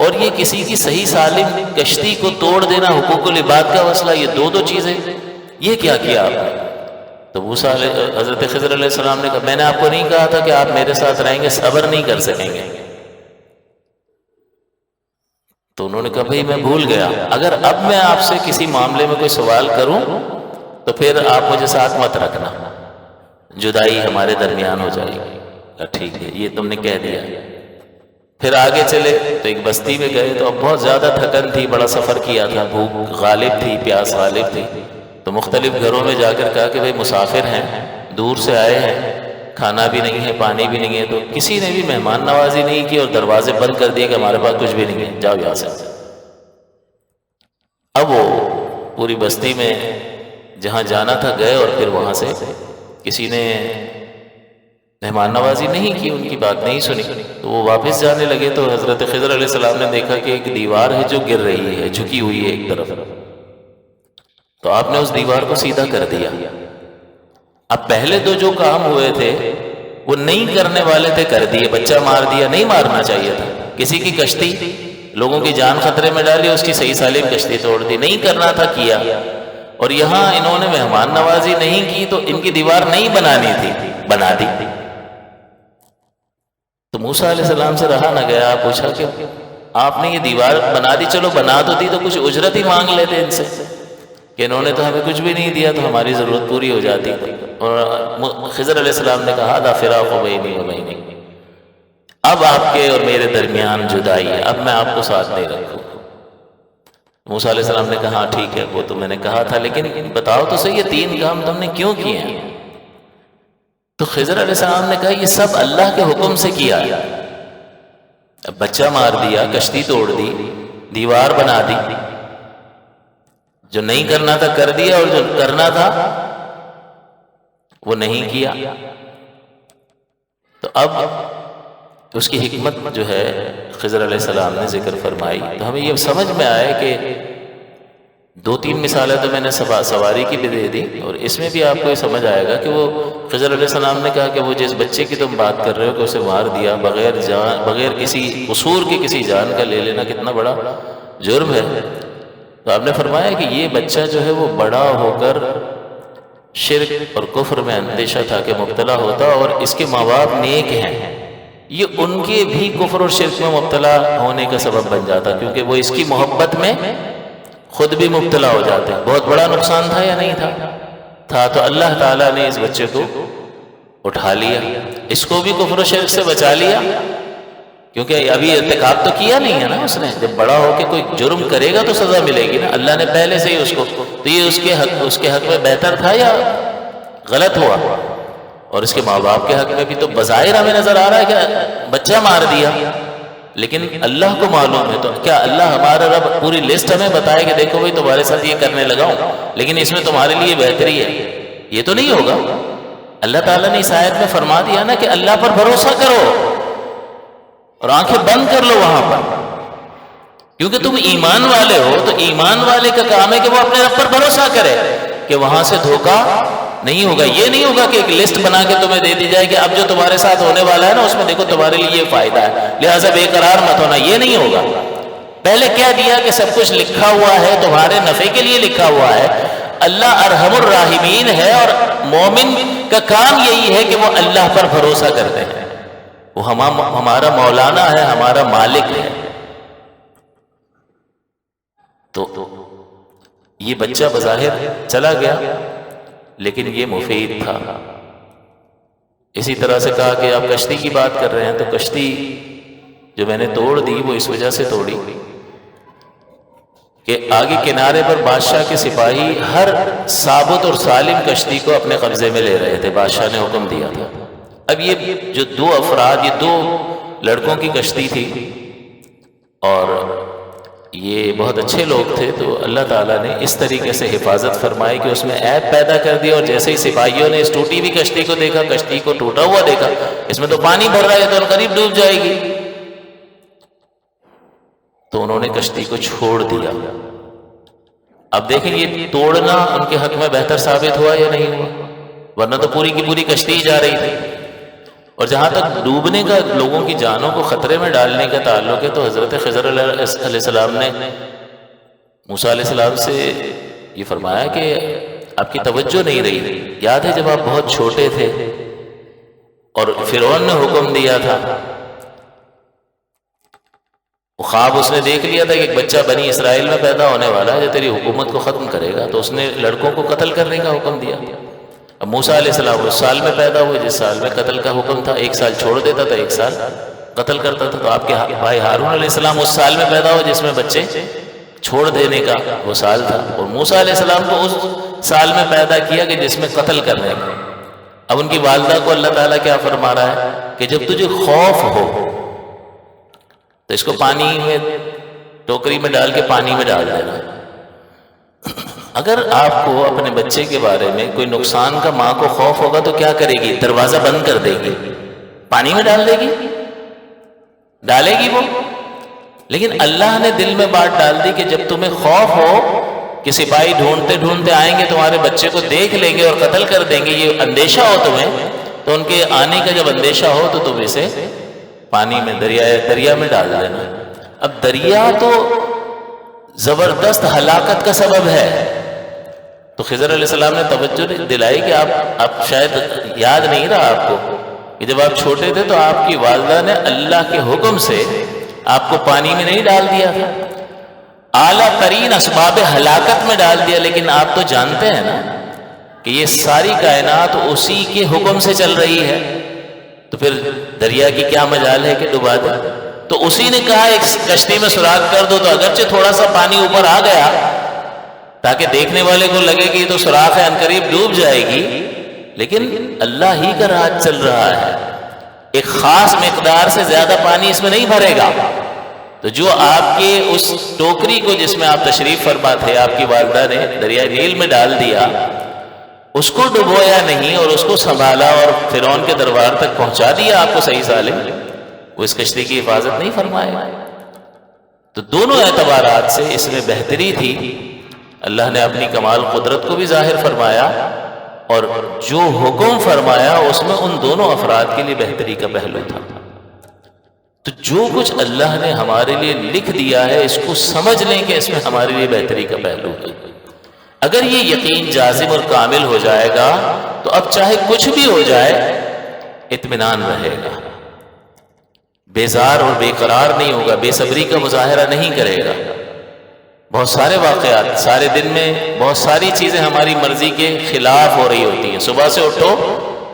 اور یہ کسی کی صحیح سالم کشتی کو توڑ دینا، حقوق العباد کا مسئلہ، یہ دو چیزیں، یہ کیا کیا آپ نے؟ تو موسیٰ حضرت خضر علیہ السلام نے کہا میں نے آپ کو نہیں کہا تھا کہ آپ میرے ساتھ رہیں گے، صبر نہیں کر سکیں گے؟ تو انہوں نے کہا بھئی میں بھول گیا، اگر اب میں آپ سے کسی معاملے میں کوئی سوال کروں تو پھر آپ مجھے ساتھ مت رکھنا، جدائی ہمارے درمیان ہو جائے گی۔ ٹھیک ہے، یہ تم نے کہہ دیا۔ پھر آگے چلے تو ایک بستی میں گئے تو اب بہت زیادہ تھکن تھی، بڑا سفر کیا تھا، بھوک غالب تھی، پیاس غالب تھی، تو مختلف گھروں میں جا کر کہا کہ بھئی مسافر ہیں، دور سے آئے ہیں، کھانا بھی نہیں ہے، پانی بھی نہیں ہے، تو کسی نے بھی مہمان نوازی نہیں کی اور دروازے بند کر دیے کہ ہمارے پاس کچھ بھی نہیں ہے، جاؤ یہاں سے۔ اب وہ پوری بستی میں جہاں جانا تھا گئے، اور پھر وہاں سے کسی نے مہمان نوازی نہیں کی، ان کی بات نہیں سنی، تو وہ واپس جانے لگے تو حضرت خضر علیہ السلام نے دیکھا کہ ایک دیوار ہے جو گر رہی ہے، جھکی ہوئی ہے ایک طرف، تو آپ نے اس دیوار کو سیدھا کر دیا۔ اب پہلے تو جو کام ہوئے تھے وہ نہیں کرنے والے تھے کر دیے، بچہ مار دیا، نہیں مارنا چاہیے تھا، کسی کی کشتی لوگوں کی جان خطرے میں ڈالی، اس کی صحیح سالم کشتی توڑ دی، نہیں کرنا تھا کیا، اور یہاں انہوں نے مہمان نوازی نہیں کی تو ان کی دیوار نہیں بنانی تھی، بنا دی۔ تو موسیٰ علیہ السلام سے رہا نہ گیا، پوچھا کہ آپ نے یہ دیوار بنا دی، چلو بنا تو دی تو کچھ اجرت ہی مانگ لیتے ان سے، کہ انہوں نے تو ہمیں کچھ بھی نہیں دیا تو ہماری ضرورت پوری ہو جاتی۔ اور خضر علیہ السلام نے کہا ذا فراق بینی و بینک، اب آپ کے اور میرے درمیان جدائی ہے، اب میں آپ کو ساتھ نہیں رکھوں۔ موسیٰ علیہ السلام نے کہا ٹھیک ہے، وہ تو میں نے کہا تھا، لیکن بتاؤ تو صحیح یہ 3 کام تم نے کیوں کیے ہیں؟ تو خضر علیہ السلام نے کہا یہ سب اللہ کے حکم سے کیا ہے، اب بچہ مار دیا، کشتی توڑ دی، دیوار بنا دی، جو نہیں کرنا تھا کر دیا، اور جو کرنا تھا وہ نہیں کیا۔ تو اب اس کی حکمت جو ہے خضر علیہ السلام نے ذکر فرمائی، تو ہمیں یہ سمجھ میں آئے کہ 2-3 مثالیں تو میں نے سواری کی بھی دے دی، اور اس میں بھی آپ کو یہ سمجھ آئے گا کہ وہ خضر علیہ السلام نے کہا کہ وہ جس بچے کی تم بات کر رہے ہو کہ اسے مار دیا بغیر کسی قصور کے کسی جان کا لے لینا کتنا بڑا جرم ہے۔ تو آپ نے فرمایا کہ یہ بچہ جو ہے وہ بڑا ہو کر شرک اور کفر میں اندیشہ تھا کہ مبتلا ہوتا، اور اس کے ماں باپ نیک ہیں، یہ ان کے بھی کفر اور شرک میں مبتلا ہونے کا سبب بن جاتا، کیونکہ وہ اس کی محبت میں خود بھی مبتلا ہو جاتے ہیں۔ بہت بڑا نقصان تھا یا نہیں تھا؟ تو اللہ تعالیٰ نے اس بچے کو اٹھا لیا، اس کو بھی کفر و شرک سے بچا لیا، کیونکہ ابھی ارتکاب تو کیا نہیں ہے نا اس نے، جب بڑا ہو کے کوئی جرم کرے گا تو سزا ملے گی نا، اللہ نے پہلے سے ہی اس کو، تو یہ اس کے حق میں بہتر تھا یا غلط ہوا؟ اور اس کے ماں باپ کے حق میں بھی تو بظاہر ہمیں نظر آ رہا ہے کہ بچہ مار دیا، لیکن اللہ کو معلوم ہے۔ تو کیا اللہ ہمارا رب پوری لسٹ ہمیں بتائے کہ دیکھو بھائی تمہارے ساتھ یہ کرنے لگا ہوں، لیکن اس میں تمہارے لیے بہتری ہے؟ یہ تو نہیں ہوگا۔ اللہ تعالیٰ نے اس آیت میں فرما دیا نا کہ اللہ پر بھروسہ کرو اور آنکھیں بند کر لو وہاں پر، کیونکہ تم ایمان والے ہو، تو ایمان والے کا کام ہے کہ وہ اپنے رب پر بھروسہ کرے کہ وہاں سے دھوکہ نہیں ہوگا۔ یہ نہیں ہوگا کہ ایک لسٹ بنا کے تمہیں دے دی جائے کہ اب جو تمہارے ساتھ ہونے والا ہے نا اس میں دیکھو تمہارے لیے یہ فائدہ ہے، لہٰذا بے قرار مت ہونا، یہ نہیں ہوگا۔ پہلے کہہ دیا کہ سب کچھ لکھا ہوا ہے، تمہارے نفع کے لیے لکھا ہوا ہے، اللہ ارحم الراحمین ہے، اور مومن کا کام یہی ہے کہ وہ اللہ پر بھروسہ کرتے ہیں، وہ ہمارا مولانا ہے، ہمارا مالک ہے۔ تو یہ بچہ بظاہر چلا گیا لیکن یہ مفید تھا۔ اسی طرح سے کہا کہ آپ کشتی کی بات کر رہے ہیں، تو کشتی جو میں نے توڑ دی وہ اس وجہ سے توڑی کہ آگے کنارے پر بادشاہ کے سپاہی ہر ثابت اور سالم کشتی کو اپنے قبضے میں لے رہے تھے، بادشاہ نے حکم دیا تھا۔ اب یہ جو 2 افراد، یہ 2 لڑکوں کی کشتی تھی، اور یہ بہت اچھے لوگ تھے، تو اللہ تعالیٰ نے اس طریقے سے حفاظت فرمائی کہ اس میں عیب پیدا کر دیا، اور جیسے ہی سپاہیوں نے اس ٹوٹی ہوئی کشتی کو دیکھا، کشتی کو ٹوٹا ہوا دیکھا، اس میں تو پانی بھر رہا ہے تو قریب ڈوب جائے گی، تو انہوں نے کشتی کو چھوڑ دیا۔ اب دیکھیں یہ توڑنا ان کے حق میں بہتر ثابت ہوا یا نہیں ہوا؟ ورنہ تو پوری کی پوری کشتی جا رہی تھی۔ اور جہاں تک ڈوبنے کا، لوگوں کی جانوں کو خطرے میں ڈالنے کا تعلق ہے، تو حضرت خضر علیہ السلام نے موسیٰ علیہ السلام سے یہ فرمایا کہ آپ کی توجہ نہیں رہی، یاد ہے جب آپ بہت چھوٹے تھے اور فرعون نے حکم دیا تھا، خواب اس نے دیکھ لیا تھا کہ ایک بچہ بنی اسرائیل میں پیدا ہونے والا ہے جو تیری حکومت کو ختم کرے گا، تو اس نے لڑکوں کو قتل کرنے کا حکم دیا۔ اب موسیٰ علیہ السلام اس سال میں پیدا ہوئے جس سال میں قتل کا حکم تھا، 1 سال چھوڑ دیتا تھا، 1 سال قتل کرتا تھا۔ تو آپ کے بھائی ہارون علیہ السلام اس سال میں پیدا ہوئے جس میں بچے چھوڑ دینے کا وہ سال تھا، اور موسیٰ علیہ السلام کو اس سال میں پیدا کیا کہ جس میں قتل کرنے کا۔ اب ان کی والدہ کو اللہ تعالیٰ کیا فرما رہا ہے کہ جب تجھے خوف ہو تو اس کو پانی میں، ٹوکری میں ڈال کے پانی میں ڈال دینا۔ اگر آپ کو اپنے بچے کے بارے میں کوئی نقصان کا ماں کو خوف ہوگا تو کیا کرے گی؟ دروازہ بند کر دے گی، پانی میں ڈال دے گی، ڈالے گی وہ۔ لیکن اللہ نے دل میں بات ڈال دی کہ جب تمہیں خوف ہو کہ سپاہی ڈھونڈتے ڈھونڈتے آئیں گے، تمہارے بچے کو دیکھ لیں گے اور قتل کر دیں گے، یہ اندیشہ ہو تمہیں، تو ان کے آنے کا جب اندیشہ ہو تو تم اسے پانی میں دریا میں ڈال دینا. اب دریا تو زبردست ہلاکت کا سبب ہے. تو خضر علیہ السلام نے توجہ دلائی کہ آپ شاید یاد نہیں رہا آپ کو کہ جب آپ چھوٹے تھے تو آپ کی والدہ نے اللہ کے حکم سے آپ کو پانی میں نہیں ڈال دیا تھا، اعلیٰ ترین اسباب ہلاکت میں ڈال دیا. لیکن آپ تو جانتے ہیں نا کہ یہ ساری کائنات اسی کے حکم سے چل رہی ہے، تو پھر دریا کی کیا مجال ہے کہ ڈبا دے. تو اسی نے کہا ایک کشتی میں سوراخ کر دو، تو اگرچہ تھوڑا سا پانی اوپر آ گیا تاکہ دیکھنے والے کو لگے کہ یہ تو سوراخ ہے، عنقریب ڈوب جائے گی، لیکن اللہ ہی کا راج چل رہا ہے. ایک خاص مقدار سے زیادہ پانی اس میں نہیں بھرے گا. تو جو آپ کے اس ٹوکری کو جس میں آپ تشریف فرما تھے آپ کی والدہ نے دریائے نیل میں ڈال دیا، اس کو ڈبویا نہیں اور اس کو سنبھالا اور فرعون کے دربار تک پہنچا دیا آپ کو صحیح سالم، وہ اس کشتی کی حفاظت نہیں فرمائے. تو دونوں اعتبارات سے اس میں بہتری تھی. اللہ نے اپنی کمال قدرت کو بھی ظاہر فرمایا اور جو حکم فرمایا اس میں ان دونوں افراد کے لیے بہتری کا پہلو تھا. تو جو کچھ اللہ نے ہمارے لیے لکھ دیا ہے اس کو سمجھ لیں کہ اس میں ہمارے لیے بہتری کا پہلو ہے. اگر یہ یقین جازم اور کامل ہو جائے گا تو اب چاہے کچھ بھی ہو جائے اطمینان رہے گا، بیزار اور بے قرار نہیں ہوگا، بے صبری کا مظاہرہ نہیں کرے گا. بہت سارے واقعات سارے دن میں بہت ساری چیزیں ہماری مرضی کے خلاف ہو رہی ہوتی ہیں. صبح سے اٹھو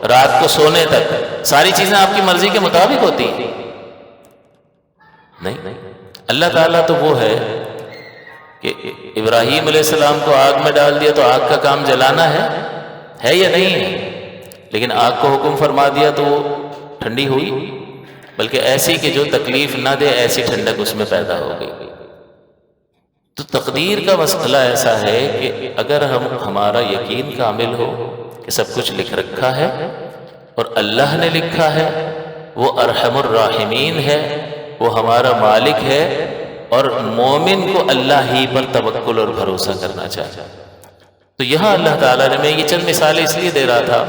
رات کو سونے تک ساری چیزیں آپ کی مرضی کے مطابق ہوتی ہیں. نہیں، اللہ تعالیٰ تو وہ ہے کہ ابراہیم علیہ السلام کو آگ میں ڈال دیا تو آگ کا کام جلانا ہے یا نہیں ہے، لیکن آگ کو حکم فرما دیا تو وہ ٹھنڈی ہوئی، بلکہ ایسی کہ جو تکلیف نہ دے ایسی ٹھنڈک اس میں پیدا ہو گئی. تو تقدیر کا مسئلہ ایسا ہے کہ اگر ہمارا یقین کامل ہو کہ سب کچھ لکھ رکھا ہے اور اللہ نے لکھا ہے، وہ ارحم الراحمین ہے، وہ ہمارا مالک ہے، اور مومن کو اللہ ہی پر توکل اور بھروسہ کرنا چاہیے. تو یہاں اللہ تعالیٰ نے، میں یہ چند مثالیں اس لیے دے رہا تھا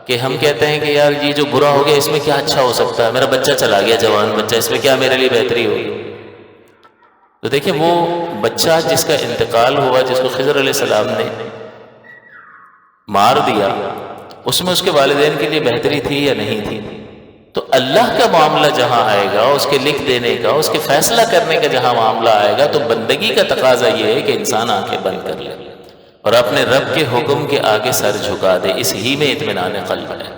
کہ ہم کہتے ہیں کہ یار یہ جو برا ہو گیا اس میں کیا اچھا ہو سکتا ہے، میرا بچہ چلا گیا جوان بچہ، اس میں کیا میرے لیے بہتری ہوگی. تو دیکھیں وہ بچہ جس کا انتقال ہوا، جس کو خضر علیہ السلام نے مار دیا، اس میں اس کے والدین کے لیے بہتری تھی یا نہیں تھی؟ تو اللہ کا معاملہ جہاں آئے گا، اس کے لکھ دینے کا، اس کے فیصلہ کرنے کا جہاں معاملہ آئے گا، تو بندگی کا تقاضا یہ ہے کہ انسان آنکھیں بند کر لے اور اپنے رب کے حکم کے آگے سر جھکا دے. اس ہی میں اطمینان قلب ہے.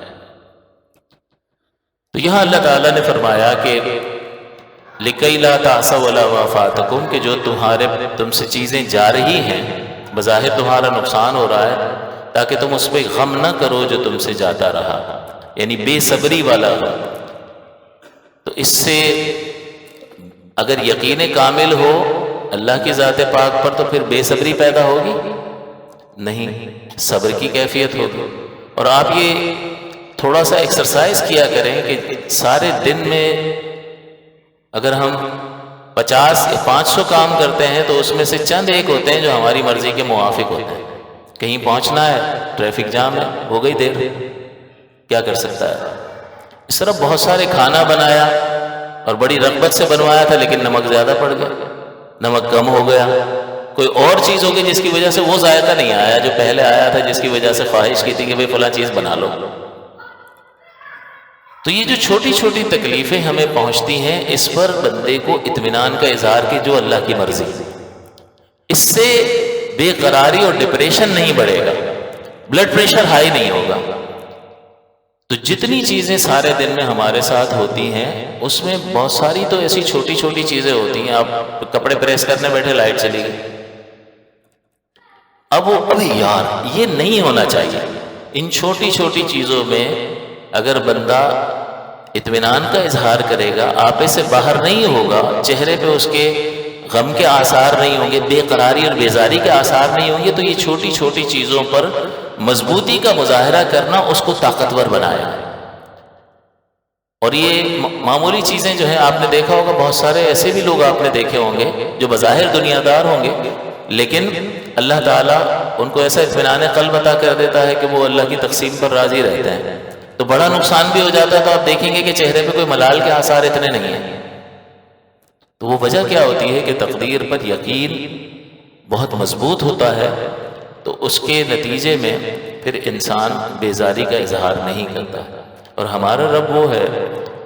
تو یہاں اللہ تعالیٰ نے فرمایا کہ لِكَيْ لَا تَعْسَوْا عَلَىٰ مَا فَاتَكُمْ، کہ جو تم سے چیزیں جا رہی ہیں، بظاہر تمہارا نقصان ہو رہا ہے، تاکہ تم اس پہ غم نہ کرو جو تم سے جاتا رہا، یعنی بے صبری والا ہو. تو اس سے اگر یقین کامل ہو اللہ کی ذات پاک پر تو پھر بے صبری پیدا ہوگی نہیں، صبر کی کیفیت ہوگی. اور آپ یہ تھوڑا سا ایکسرسائز کیا کریں کہ سارے دن میں اگر ہم 50 یا 500 کام کرتے ہیں تو اس میں سے چند ایک ہوتے ہیں جو ہماری مرضی کے موافق ہوتے ہیں. کہیں پہنچنا ہے، ٹریفک جام ہے، ہو گئی دیر، کیا کر سکتا ہے. اس طرح بہت سارے کھانا بنایا اور بڑی رغبت سے بنوایا تھا لیکن نمک زیادہ پڑ گیا، نمک کم ہو گیا، کوئی اور چیز ہو گئی جس کی وجہ سے وہ ذائقہ نہیں آیا جو پہلے آیا تھا، جس کی وجہ سے خواہش کی تھی کہ بھئی فلاں چیز بنا لو. تو یہ جو چھوٹی چھوٹی تکلیفیں ہمیں پہنچتی ہیں، اس پر بندے کو اطمینان کا اظہار کہ جو اللہ کی مرضی، اس سے بے قراری اور ڈپریشن نہیں بڑھے گا، بلڈ پریشر ہائی نہیں ہوگا. تو جتنی چیزیں سارے دن میں ہمارے ساتھ ہوتی ہیں اس میں بہت ساری تو ایسی چھوٹی چھوٹی چیزیں ہوتی ہیں. آپ کپڑے پریس کرنے بیٹھے، لائٹ چلی گئی، اب یار یہ نہیں ہونا چاہیے. ان چھوٹی چھوٹی چیزوں میں اگر بندہ اطمینان کا اظہار کرے گا، آپے سے باہر نہیں ہوگا، چہرے پہ اس کے غم کے آثار نہیں ہوں گے، بے قراری اور بیزاری کے آثار نہیں ہوں گے، تو یہ چھوٹی چھوٹی چیزوں پر مضبوطی کا مظاہرہ کرنا اس کو طاقتور بنائے. اور یہ معمولی چیزیں جو ہیں، آپ نے دیکھا ہوگا بہت سارے ایسے بھی لوگ آپ نے دیکھے ہوں گے جو بظاہر دنیا دار ہوں گے لیکن اللہ تعالیٰ ان کو ایسا اطمینان قلب عطا کر دیتا ہے کہ وہ اللہ کی تقسیم پر راضی رہتے ہیں. تو بڑا نقصان بھی ہو جاتا ہے، تو آپ دیکھیں گے کہ چہرے پہ کوئی ملال کے آثار اتنے نہیں ہیں۔ تو وہ وجہ کیا ہوتی ہے کہ تقدیر پر یقین بہت مضبوط ہوتا ہے، تو اس کے نتیجے میں پھر انسان بیزاری کا اظہار نہیں کرتا۔ اور ہمارا رب وہ ہے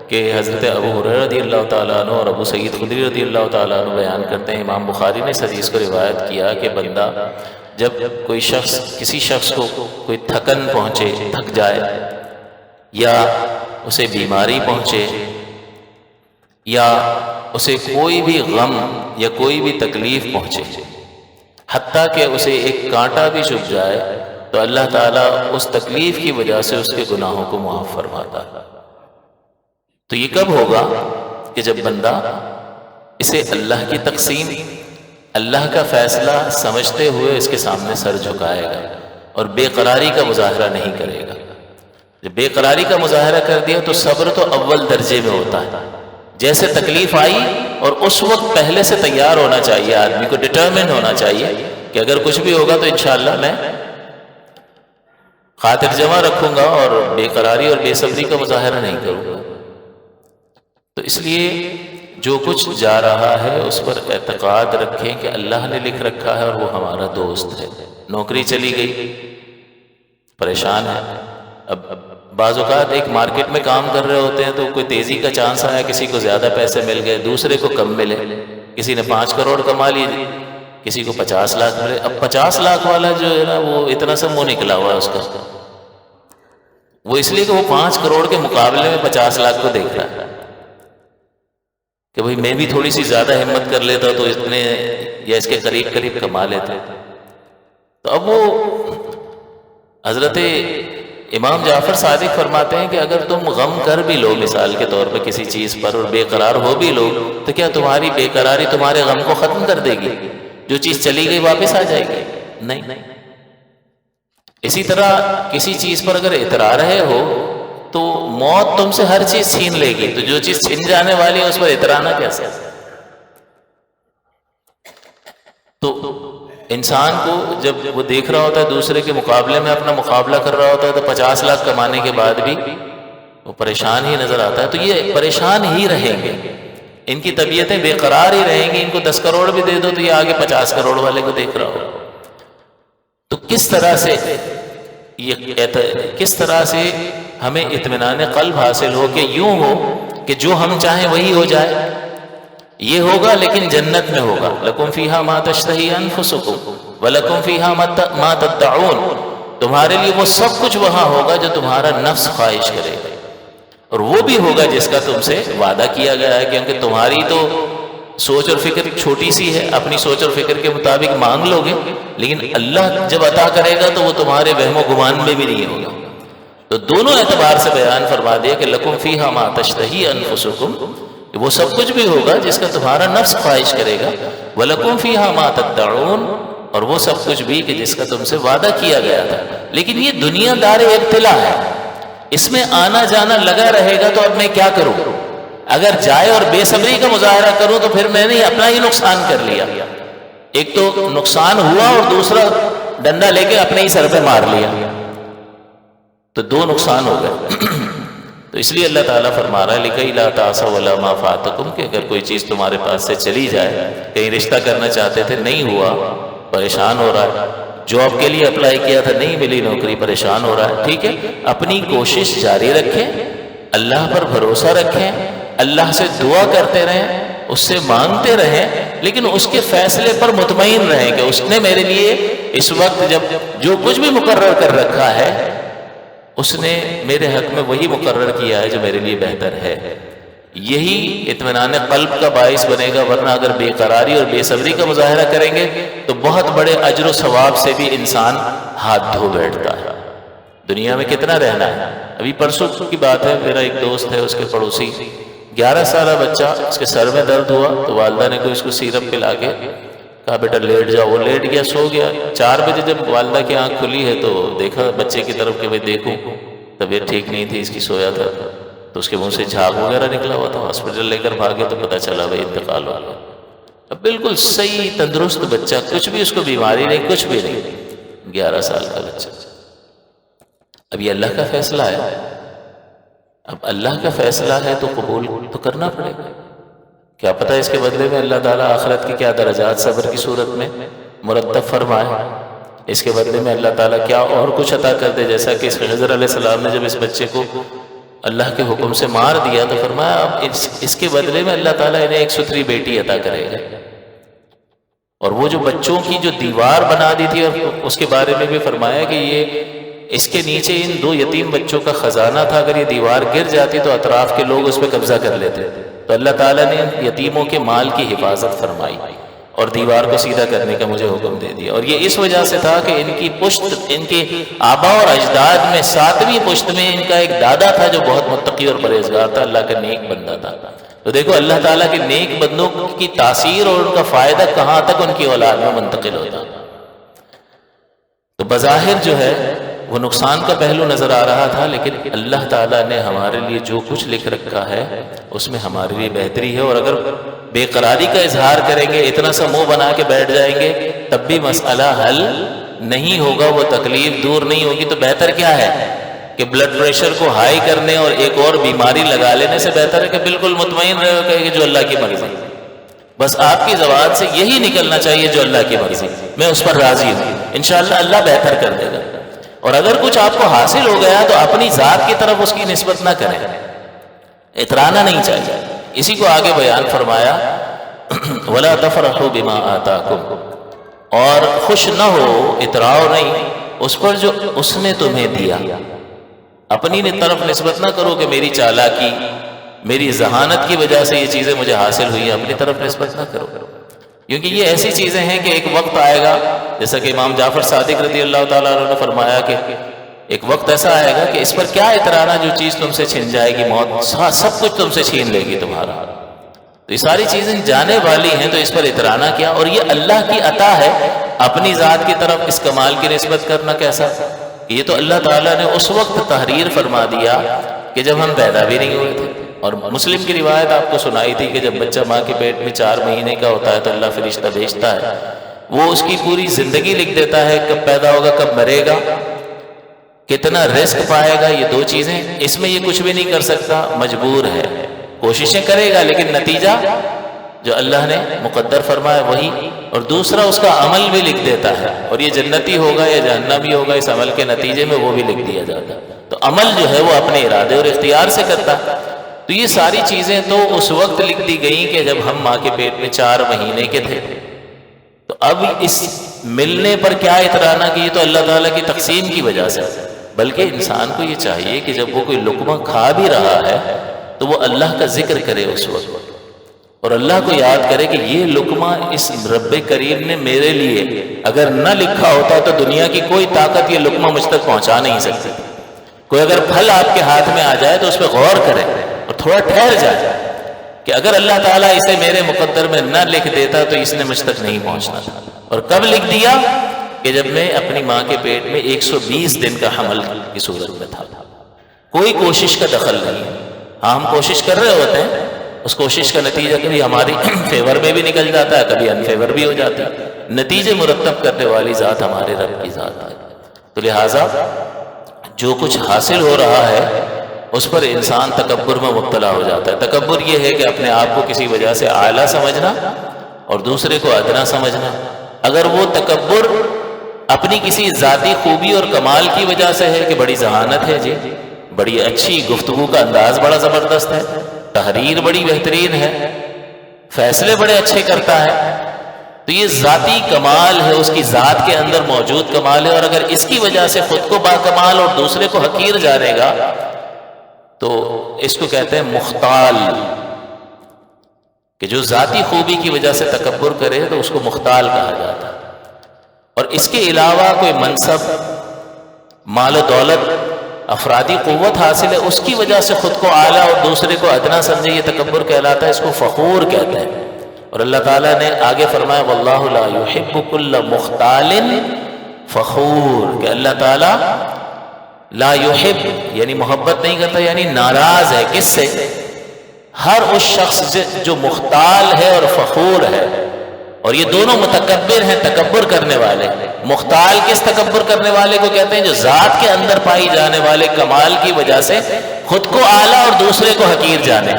کہ حضرت ابو ہریرہ رضی اللہ تعالیٰ عنہ اور ابو سعید خدری رضی اللہ تعالیٰ عنہ بیان کرتے ہیں، امام بخاری نے اس حدیث کو روایت کیا کہ بندہ جب کوئی شخص کسی شخص کو کوئی تھکن پہنچے، تھک جائے، یا اسے بیماری پہنچے، یا اسے کوئی بھی غم یا کوئی بھی تکلیف پہنچے، حتیٰ کہ اسے ایک کانٹا بھی چبھ جائے، تو اللہ تعالیٰ اس تکلیف کی وجہ سے اس کے گناہوں کو معاف فرماتا ہے۔ تو یہ کب ہوگا کہ جب بندہ اسے اللہ کی تقسیم، اللہ کا فیصلہ سمجھتے ہوئے اس کے سامنے سر جھکائے گا اور بے قراری کا مظاہرہ نہیں کرے گا۔ جب بے قراری کا مظاہرہ کر دیا تو صبر تو اول درجے میں ہوتا ہے۔ جیسے تکلیف آئی اور اس وقت پہلے سے تیار ہونا چاہیے، آدمی کو ڈٹرمن ہونا چاہیے کہ اگر کچھ بھی ہوگا تو انشاءاللہ میں خاطر جمع رکھوں گا اور بے قراری اور بے صبری کا مظاہرہ نہیں کروں گا۔ تو اس لیے جو کچھ جا رہا ہے اس پر اعتقاد رکھیں کہ اللہ نے لکھ رکھا ہے اور وہ ہمارا دوست ہے۔ نوکری چلی گئی، پریشان ہے، اب بعض اوقات ایک مارکیٹ میں کام کر رہے ہوتے ہیں تو کوئی تیزی کا چانس آیا، کسی کو زیادہ پیسے مل گئے، دوسرے کو کم ملے، کسی نے 5 کروڑ کما لی، کسی کو 50 لاکھ ملے۔ اب 50 لاکھ والا جو ہے نا وہ اتنا سا منہ نکلا ہوا ہے اس کا، وہ اس لیے کہ وہ 5 کروڑ کے مقابلے میں 50 لاکھ کو دیکھ رہا ہے کہ بھئی میں بھی تھوڑی سی زیادہ ہمت کر لیتا تو اتنے یا اس کے قریب قریب کما لیتا۔ تو اب وہ حضرت امام جعفر صادق فرماتے ہیں کہ اگر تم غم کر بھی لو مثال کے طور پہ کسی چیز پر اور بے قرار ہو بھی لو، تو کیا تمہاری بے قراری تمہارے غم کو ختم کر دے گی؟ جو چیز چلی گئی واپس آ جائے گی؟ نہیں۔ اسی طرح کسی چیز پر اگر اترا رہے ہو تو موت تم سے ہر چیز چھین لے گی، تو جو چیز چھن جانے والی ہے اس پر اترانا کیسے؟ تو انسان کو جب وہ دیکھ رہا ہوتا ہے دوسرے کے مقابلے میں اپنا مقابلہ کر رہا ہوتا ہے تو 50 لاکھ کمانے کے بعد بھی وہ پریشان ہی نظر آتا ہے۔ تو یہ پریشان ہی رہیں گے، ان کی طبیعتیں بے قرار ہی رہیں گی۔ ان کو 10 کروڑ بھی دے دو تو یہ آگے 50 کروڑ والے کو دیکھ رہا ہو۔ تو کس طرح سے ہمیں اطمینان قلب حاصل ہو کہ یوں ہو کہ جو ہم چاہیں وہی ہو جائے؟ یہ ہوگا لیکن جنت میں ہوگا، لکم فیہا ما تشتہی انفسکم ولکم فیہا ما تدعون، تمہارے لیے وہ سب کچھ وہاں ہوگا جو تمہارا نفس خواہش کرے گا، اور وہ بھی ہوگا جس کا تم سے وعدہ کیا گیا ہے، کیونکہ تمہاری تو سوچ اور فکر چھوٹی سی ہے، اپنی سوچ اور فکر کے مطابق مانگ لو گے، لیکن اللہ جب عطا کرے گا تو وہ تمہارے وہم و گمان میں بھی نہیں ہوگا۔ تو دونوں اعتبار سے بیان فرما دیا کہ لکم فیہا ما تشتہی انفسکم، وہ سب کچھ بھی ہوگا جس کا تمہارا نفس خواہش کرے گا، وَلَكُمْ فِيهَا مَا تَدَّعُونَ، اور وہ سب کچھ بھی کہ جس کا تم سے وعدہ کیا گیا تھا۔ لیکن یہ دنیا دار ابتلا ہے، اس میں آنا جانا لگا رہے گا، تو اب میں کیا کروں؟ اگر جائے اور بے صبری کا مظاہرہ کروں تو پھر میں نے اپنا ہی نقصان کر لیا۔ ایک تو نقصان ہوا اور دوسرا ڈنڈا لے کے اپنے ہی سر پہ مار لیا، تو 2 نقصان ہو گئے۔ تو اس لیے اللہ تعالیٰ فرما رہا ہے لِكَيْ لَا تَعْسَوْا عَلَىٰ مَا فَاتَكُمْ، کہ اگر کوئی چیز تمہارے پاس سے چلی جائے، کہیں رشتہ کرنا چاہتے تھے نہیں ہوا، پریشان ہو رہا ہے، جاب کے لیے اپلائی کیا تھا نہیں ملی نوکری، پریشان ہو رہا ہے، ٹھیک ہے، اپنی کوشش جاری رکھیں، اللہ پر بھروسہ رکھیں، اللہ سے دعا کرتے رہیں، اس سے مانگتے رہیں، لیکن اس کے فیصلے پر مطمئن رہیں کہ اس نے میرے لیے اس وقت جب جو کچھ بھی مقرر کر رکھا ہے اس نے میرے حق میں وہی مقرر کیا ہے جو میرے لیے بہتر ہے۔ یہی اطمینان قلب کا باعث بنے گا، ورنہ اگر بے قراری اور بے صبری کا مظاہرہ کریں گے تو بہت بڑے اجر و ثواب سے بھی انسان ہاتھ دھو بیٹھتا ہے۔ دنیا میں کتنا رہنا ہے؟ ابھی پرسوں کی بات ہے، میرا ایک دوست ہے، اس کے پڑوسی 11 سالہ بچہ، اس کے سر میں درد ہوا تو والدہ نے کوئی اس کو سیرپ پلا کے کہا بیٹا لیٹ جاؤ، وہ لیٹ گیا، سو گیا۔ 4 بجے جب والدہ کی آنکھ کھلی ہے تو دیکھا بچے کی طرف کہ بھئی دیکھوں، طبیعت ٹھیک نہیں تھی، اس کی سویا تھا، تو اس کے منہ سے جھاگ وغیرہ نکلا ہوا تھا، ہاسپٹل لے کر بھاگے تو پتہ چلا بھئی انتقال ہو گیا۔ اب بالکل صحیح تندرست بچہ، کچھ بھی اس کو بیماری نہیں، کچھ بھی نہیں، 11 سال کا بچہ۔ اب یہ اللہ کا فیصلہ ہے، اب اللہ کا فیصلہ ہے تو قبول تو کرنا پڑے گا. کیا پتہ اس کے بدلے میں اللہ تعالیٰ آخرت کی کیا درجات صبر کی صورت میں مرتب فرمائے، اس کے بدلے میں اللہ تعالیٰ کیا اور کچھ عطا کر دے. جیسا کہ خضر علیہ السلام نے جب اس بچے کو اللہ کے حکم سے مار دیا تو فرمایا اب اس کے بدلے میں اللہ تعالیٰ انہیں ایک ستھری بیٹی عطا کرے گا. اور وہ جو بچوں کی جو دیوار بنا دی تھی، اور اس کے بارے میں بھی فرمایا کہ یہ اس کے نیچے ان 2 یتیم بچوں کا خزانہ تھا، اگر یہ دیوار گر جاتی تو اطراف کے لوگ اس پہ قبضہ کر لیتے. تو اللہ تعالیٰ نے یتیموں کے مال کی حفاظت فرمائی اور دیوار کو سیدھا کرنے کا مجھے حکم دے دیا. اور یہ اس وجہ سے تھا کہ ان کی پشت، ان کے آبا اور اجداد میں 7ویں پشت میں ان کا ایک دادا تھا جو بہت متقی اور پرہیزگار تھا، اللہ کا نیک بندہ تھا. تو دیکھو اللہ تعالیٰ کے نیک بندوں کی تاثیر اور ان کا فائدہ کہاں تک ان کی اولاد میں منتقل ہوتا. تو بظاہر جو ہے وہ نقصان کا پہلو نظر آ رہا تھا، لیکن اللہ تعالیٰ نے ہمارے لیے جو کچھ لکھ رکھا ہے اس میں ہمارے لیے بہتری ہے. اور اگر بے قراری کا اظہار کریں گے، اتنا سا منہ بنا کے بیٹھ جائیں گے، تب بھی مسئلہ حل نہیں ہوگا، وہ تکلیف دور نہیں ہوگی. تو بہتر کیا ہے کہ بلڈ پریشر کو ہائی کرنے اور ایک اور بیماری لگا لینے سے بہتر ہے کہ بالکل مطمئن رہے کہ جو اللہ کی مرضی، بس آپ کی زبان سے یہی نکلنا چاہیے جو اللہ کی مرضی، میں اس پر راضی ہوں، انشاءاللہ اللہ بہتر کر دے گا. اور اگر کچھ آپ کو حاصل ہو گیا تو اپنی ذات کی طرف اس کی نسبت نہ کریں، اترانا نہیں چاہیے. اسی کو آگے بیان فرمایا وَلَا تَفْرَحُوا بِمَا آتَاكُمْ، اور خوش نہ ہو، اتراؤ نہیں اس پر جو اس نے تمہیں دیا. اپنی طرف نسبت نہ کرو کہ میری چالاکی، میری ذہانت کی وجہ سے یہ چیزیں مجھے حاصل ہوئی ہیں، اپنی طرف نسبت نہ کرو. کیونکہ یہ ایسی چیزیں ہیں کہ ایک وقت آئے گا، جیسا کہ امام جعفر صادق رضی اللہ تعالیٰ عنہ نے فرمایا کہ ایک وقت ایسا آئے گا کہ اس پر کیا اترانا، جو چیز تم سے چھن جائے گی موت سب کچھ تم سے چھین لے گی تمہارا. تو یہ ساری چیزیں جانے والی ہیں، تو اس پر اترانا کیا. اور یہ اللہ کی عطا ہے، اپنی ذات کی طرف اس کمال کی نسبت کرنا کیسا. یہ تو اللہ تعالیٰ نے اس وقت تحریر فرما دیا کہ جب ہم پیدا بھی نہیں ہوئے تھے. اور مسلم کی روایت آپ کو سنائی تھی کہ جب بچہ ماں کے پیٹ میں 4 مہینے کا ہوتا ہے تو اللہ فرشتہ بھیجتا ہے، وہ اس کی پوری زندگی لکھ دیتا ہے، کب پیدا ہوگا، کب مرے گا، کتنا رزق پائے گا. یہ 2 چیزیں، اس میں یہ کچھ بھی نہیں کر سکتا، مجبور ہے، کوششیں کرے گا لیکن نتیجہ جو اللہ نے مقدر فرمایا وہی. اور دوسرا اس کا عمل بھی لکھ دیتا ہے، اور یہ جنتی ہوگا یا جہنمی ہوگا اس عمل کے نتیجے میں وہ بھی لکھ دیا جاتا ہے. تو عمل جو ہے وہ اپنے ارادے اور اختیار سے کرتا ہے. تو یہ ساری چیزیں تو اس وقت لکھ دی گئیں کہ جب ہم ماں کے پیٹ میں 4 مہینے کے تھے. تو اب اس ملنے پر کیا اترانا کہ یہ تو اللہ تعالیٰ کی تقسیم کی وجہ سے. بلکہ انسان کو یہ چاہیے کہ جب وہ کوئی لقمہ کھا بھی رہا ہے تو وہ اللہ کا ذکر کرے اس وقت، اور اللہ کو یاد کرے کہ یہ لقمہ اس رب کریم نے میرے لیے اگر نہ لکھا ہوتا تو دنیا کی کوئی طاقت یہ لقمہ مجھ تک پہنچا نہیں سکتی. کوئی اگر پھل آپ کے ہاتھ میں آ جائے تو اس پہ غور کرے اور تھوڑا ٹھہر جائے کہ اگر اللہ تعالیٰ اسے میرے مقدر میں نہ لکھ دیتا تو اس نے مجھ تک نہیں پہنچنا تھا. اور کب لکھ دیا کہ جب میں اپنی ماں کے پیٹ میں 120 دن کا حمل کی صورت میں تھا. کوئی کوشش کا دخل نہیں ہے. ہاں ہم کوشش کر رہے ہوتے ہیں، اس کوشش کا نتیجہ کبھی ہماری فیور میں بھی نکل جاتا ہے، کبھی ان فیور بھی ہو جاتا ہے. نتیجے مرتب کرنے والی ذات ہمارے رب کی ذات ہے. تو لہٰذا جو کچھ حاصل ہو رہا ہے اس پر انسان تکبر میں مبتلا ہو جاتا ہے. تکبر یہ ہے کہ اپنے آپ کو کسی وجہ سے اعلیٰ سمجھنا اور دوسرے کو ادنا سمجھنا. اگر وہ تکبر اپنی کسی ذاتی خوبی اور کمال کی وجہ سے ہے کہ بڑی ذہانت ہے جی، بڑی اچھی گفتگو کا انداز بڑا زبردست ہے، تحریر بڑی بہترین ہے، فیصلے بڑے اچھے کرتا ہے، تو یہ ذاتی کمال ہے، اس کی ذات کے اندر موجود کمال ہے. اور اگر اس کی وجہ سے خود کو باکمال اور دوسرے کو حقیر جانے گا تو اس کو کہتے ہیں مختال. کہ جو ذاتی خوبی کی وجہ سے تکبر کرے تو اس کو مختال کہا جاتا ہے. اور اس کے علاوہ کوئی منصب، مال و دولت، افرادی قوت حاصل ہے، اس کی وجہ سے خود کو اعلیٰ اور دوسرے کو ادنا سمجھے، یہ تکبر کہلاتا ہے. اس کو فخور کہتے ہیں. اور اللہ تعالیٰ نے آگے فرمایا واللہ لا یحب کل مختال فخور، کہ اللہ تعالیٰ لا یحب یعنی محبت نہیں کرتا، یعنی ناراض ہے کس سے؟ ہر اس شخص جو مختال ہے اور فخور ہے. اور یہ دونوں متکبر ہیں، تکبر کرنے والے۔ مختال کس تکبر کرنے والے کو کہتے ہیں؟ جو ذات کے اندر پائی جانے والے کمال کی وجہ سے خود کو اعلیٰ اور دوسرے کو حقیر جانے۔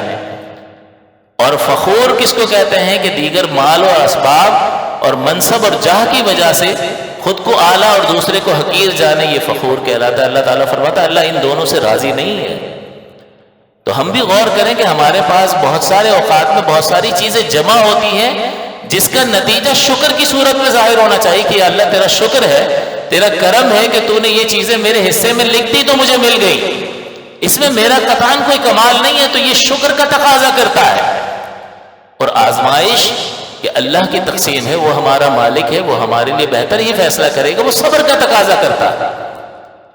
اور فخور کس کو کہتے ہیں؟ کہ دیگر مال و اسباب اور منصب اور جاہ کی وجہ سے خود کو اعلیٰ اور دوسرے کو حقیر جانے، یہ فخور کہلاتا ہے۔ اللہ تعالیٰ فرماتا ہے اللہ ان دونوں سے راضی نہیں ہے۔ تو ہم بھی غور کریں کہ ہمارے پاس بہت سارے اوقات میں بہت ساری چیزیں جمع ہوتی ہیں جس کا نتیجہ شکر کی صورت میں ظاہر ہونا چاہیے کہ اللہ تیرا شکر ہے، تیرا کرم ہے کہ تو نے یہ چیزیں میرے حصے میں لکھ دی تو مجھے مل گئی، اس میں میرا قطعاً کوئی کمال نہیں ہے، تو یہ شکر کا تقاضا کرتا ہے۔ اور آزمائش کہ اللہ کی تقسیم ہے، وہ ہمارا مالک ہے، وہ ہمارے لیے بہتر ہی فیصلہ کرے گا، وہ صبر کا تقاضا کرتا ہے۔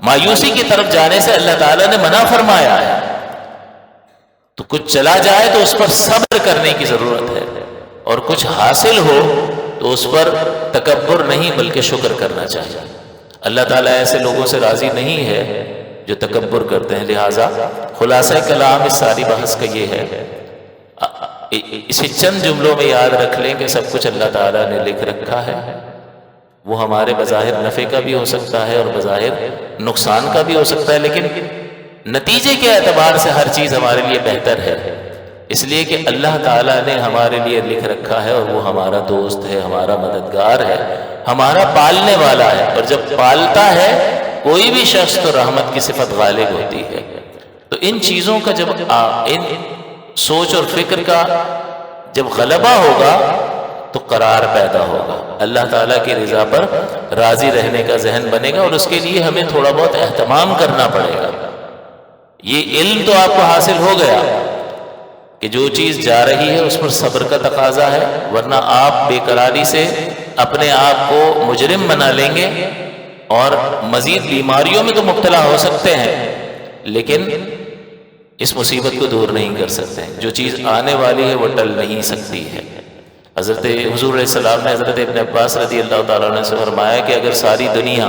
مایوسی کی طرف جانے سے اللہ تعالیٰ نے منع فرمایا ہے، تو کچھ چلا جائے تو اس پر صبر کرنے کی ضرورت ہے، اور کچھ حاصل ہو تو اس پر تکبر نہیں بلکہ شکر کرنا چاہیے۔ اللہ تعالیٰ ایسے لوگوں سے راضی نہیں ہے جو تکبر کرتے ہیں۔ لہٰذا خلاصہ کلام اس ساری بحث کا یہ ہے، اسے چند جملوں میں یاد رکھ لیں کہ سب کچھ اللہ تعالیٰ نے لکھ رکھا ہے، وہ ہمارے بظاہر نفع کا بھی ہو سکتا ہے اور بظاہر نقصان کا بھی ہو سکتا ہے، لیکن نتیجے کے اعتبار سے ہر چیز ہمارے لیے بہتر ہے، اس لیے کہ اللہ تعالیٰ نے ہمارے لیے لکھ رکھا ہے، اور وہ ہمارا دوست ہے، ہمارا مددگار ہے، ہمارا پالنے والا ہے۔ اور جب پالتا ہے کوئی بھی شخص تو رحمت کی صفت غالب ہوتی ہے۔ تو ان چیزوں کا جب ان سوچ اور فکر کا جب غلبہ ہوگا تو قرار پیدا ہوگا، اللہ تعالیٰ کی رضا پر راضی رہنے کا ذہن بنے گا، اور اس کے لیے ہمیں تھوڑا بہت اہتمام کرنا پڑے گا۔ یہ علم تو آپ کو حاصل ہو گیا کہ جو چیز جا رہی ہے اس پر صبر کا تقاضا ہے، ورنہ آپ بے قراری سے اپنے آپ کو مجرم بنا لیں گے اور مزید بیماریوں میں تو مبتلا ہو سکتے ہیں، لیکن اس مصیبت کو دور نہیں کر سکتے۔ جو چیز آنے والی ہے وہ ٹل نہیں سکتی ہے۔ حضرت حضور علیہ السلام نے حضرت ابن عباس رضی اللہ تعالیٰ عنہ سے فرمایا کہ اگر ساری دنیا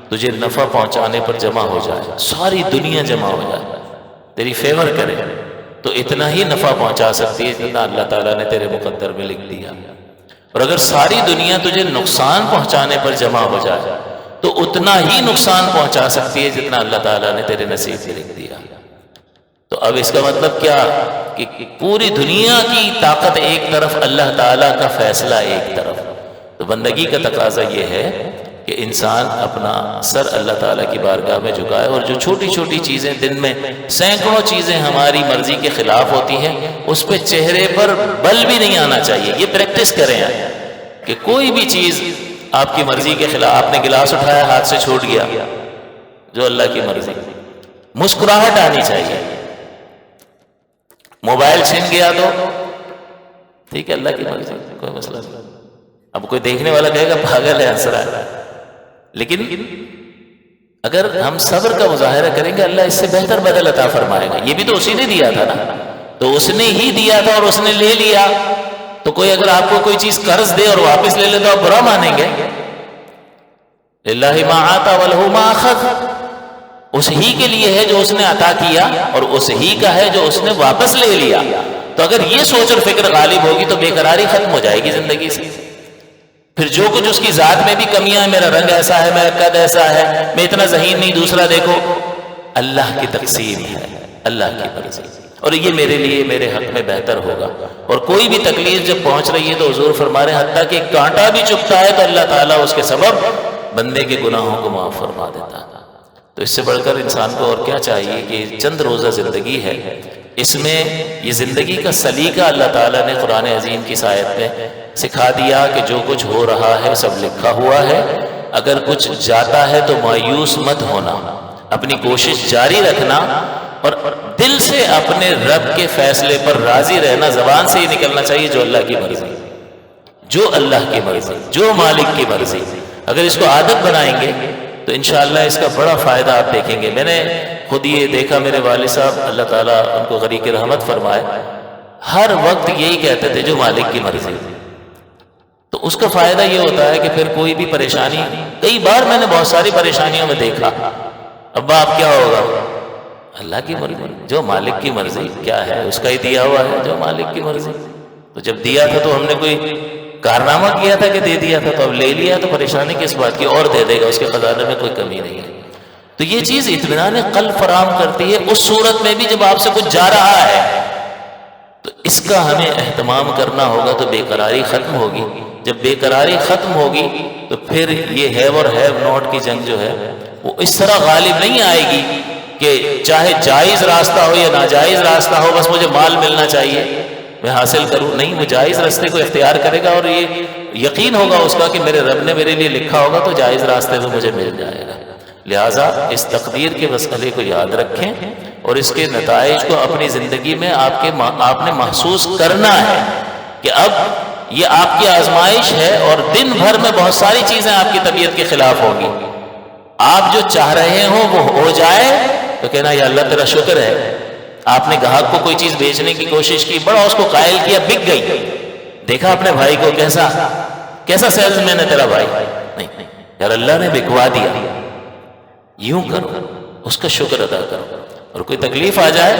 تجھے نفع پہنچانے پر جمع ہو جائے، ساری دنیا جمع ہو جائے، تیری فیور کرے، تو اتنا ہی نفع پہنچا سکتی ہے جتنا اللہ تعالیٰ نے تیرے مقدر میں لکھ دیا۔ اور اگر ساری دنیا تجھے نقصان پہنچانے پر جمع ہو جائے تو اتنا ہی نقصان پہنچا سکتی ہے جتنا اللہ تعالیٰ نے تیرے نصیب میں لکھ دیا۔ تو اب اس کا مطلب کیا کہ پوری دنیا کی طاقت ایک طرف، اللہ تعالیٰ کا فیصلہ ایک طرف۔ تو بندگی کا تقاضا یہ ہے کہ انسان اپنا سر اللہ تعالیٰ کی بارگاہ میں جھکائے، اور جو چھوٹی چھوٹی چیزیں، دن میں سینکڑوں چیزیں ہماری مرضی کے خلاف ہوتی ہیں، اس پہ چہرے پر بل بھی نہیں آنا چاہیے۔ یہ پریکٹس کریں کہ کوئی بھی چیز آپ کی مرضی کے خلاف، آپ نے گلاس اٹھایا ہاتھ سے چھوٹ گیا، جو اللہ کی مرضی، مسکراہٹ آنی چاہیے۔ موبائل چھن گیا تو ٹھیک ہے، اللہ کی مرضی، کوئی مسئلہ نہیں۔ اب کوئی دیکھنے والا کہے گا پاگل ہے، ہنس رہا ہے، لیکن اگر ہم صبر کا مظاہرہ کریں گے اللہ اس سے بہتر بدل عطا فرمائے گا۔ یہ بھی تو اسی نے دیا تھا نا، تو اس نے ہی دیا تھا اور اس نے لے لیا۔ تو کوئی اگر آپ کو کوئی چیز قرض دے اور واپس لے لے تو آپ برا مانیں گے؟ للہ ما آتا ولہ ما اخذ، اس ہی کے لیے ہے جو اس نے عطا کیا، اور اس ہی کا ہے جو اس نے واپس لے لیا۔ تو اگر یہ سوچ اور فکر غالب ہوگی تو بے قراری ختم ہو جائے گی زندگی سے۔ پھر جو کچھ اس کی ذات میں بھی کمیاں ہیں، میرا رنگ ایسا ہے، میرا قد ایسا ہے، میں اتنا ذہین نہیں، دوسرا دیکھو، اللہ کی تقسیم ہے، اللہ کی مرضی، اور یہ میرے لیے، میرے حق میں بہتر ہوگا۔ اور کوئی بھی تکلیف جب پہنچ رہی ہے تو حضور فرما رہے ہیں حتیٰ کہ کانٹا بھی چبھتا ہے تو اللہ تعالیٰ اس کے سبب بندے کے گناہوں کو معاف فرما دیتا ہے۔ تو اس سے بڑھ کر انسان کو اور کیا چاہیے کہ چند روزہ زندگی ہے، اس میں یہ زندگی کا سلیقہ اللہ تعالیٰ نے قرآن عظیم کی آیت میں سکھا دیا کہ جو کچھ ہو رہا ہے سب لکھا ہوا ہے، اگر کچھ جاتا ہے تو مایوس مت ہونا، اپنی کوشش جاری رکھنا، اور دل سے اپنے رب کے فیصلے پر راضی رہنا، زبان سے یہ نکلنا چاہیے جو اللہ کی مرضی، جو اللہ کی مرضی، جو مالک کی مرضی۔ اگر اس کو عادت بنائیں گے تو انشاءاللہ اس کا بڑا فائدہ آپ دیکھیں گے۔ میں نے خود یہ دیکھا، میرے والد صاحب اللہ تعالیٰ ان کو غریق رحمت فرمائے، ہر وقت یہی کہتے تھے جو مالک کی مرضی۔ تو اس کا فائدہ یہ ہوتا ہے کہ پھر کوئی بھی پریشانی، کئی بار میں نے بہت ساری پریشانیوں میں دیکھا، ابا آپ کیا ہوگا؟ اللہ کی مرضی، جو مالک کی مرضی کیا ہے، اس کا ہی دیا ہوا ہے، جو مالک کی مرضی۔ تو جب دیا تھا تو ہم نے کوئی کارنامہ کیا تھا کہ دے دیا تھا، تو اب لے لیا تو پریشانی کس بات کی، اور دے دے گا، اس کے خزانے میں کوئی کمی نہیں ہے۔ تو یہ چیز اطمینان قلب فراہم کرتی ہے اس صورت میں بھی جب آپ سے کچھ جا رہا ہے، تو اس کا ہمیں اہتمام کرنا ہوگا، تو بے قراری ختم ہوگی۔ جب بے قراری ختم ہوگی تو پھر یہ ہیو اور ہیو ناٹ کی جنگ جو ہے وہ اس طرح غالب نہیں آئے گی کہ چاہے جائز راستہ ہو یا ناجائز راستہ ہو، بس مجھے مال ملنا چاہیے میں حاصل کروں۔ نہیں، وہ جائز راستے کو اختیار کرے گا، اور یہ یقین ہوگا اس کا کہ میرے رب نے میرے لیے لکھا ہوگا تو جائز راستے میں مجھے مل جائے گا۔ لہٰذا اس تقدیر کے مسئلے کو یاد رکھیں، اور اس کے نتائج کو اپنی زندگی میں آپ نے محسوس کرنا ہے کہ اب یہ آپ کی آزمائش ہے، اور دن بھر میں بہت ساری چیزیں آپ کی طبیعت کے خلاف ہوں گی۔ آپ جو چاہ رہے ہوں وہ ہو جائے تو کہنا یا اللہ تیرا شکر ہے، آپ نے گاہک کو کوئی چیز بیچنے کی کوشش کی، بڑا اس کو قائل کیا، بک گئی، دیکھا اپنے بھائی کو کیسا سیلز مین ہے تیرا بھائی، نہیں یار اللہ نے بکوا دیا، یوں کرو، اس کا شکر ادا کرو، اور کوئی تکلیف آ جائے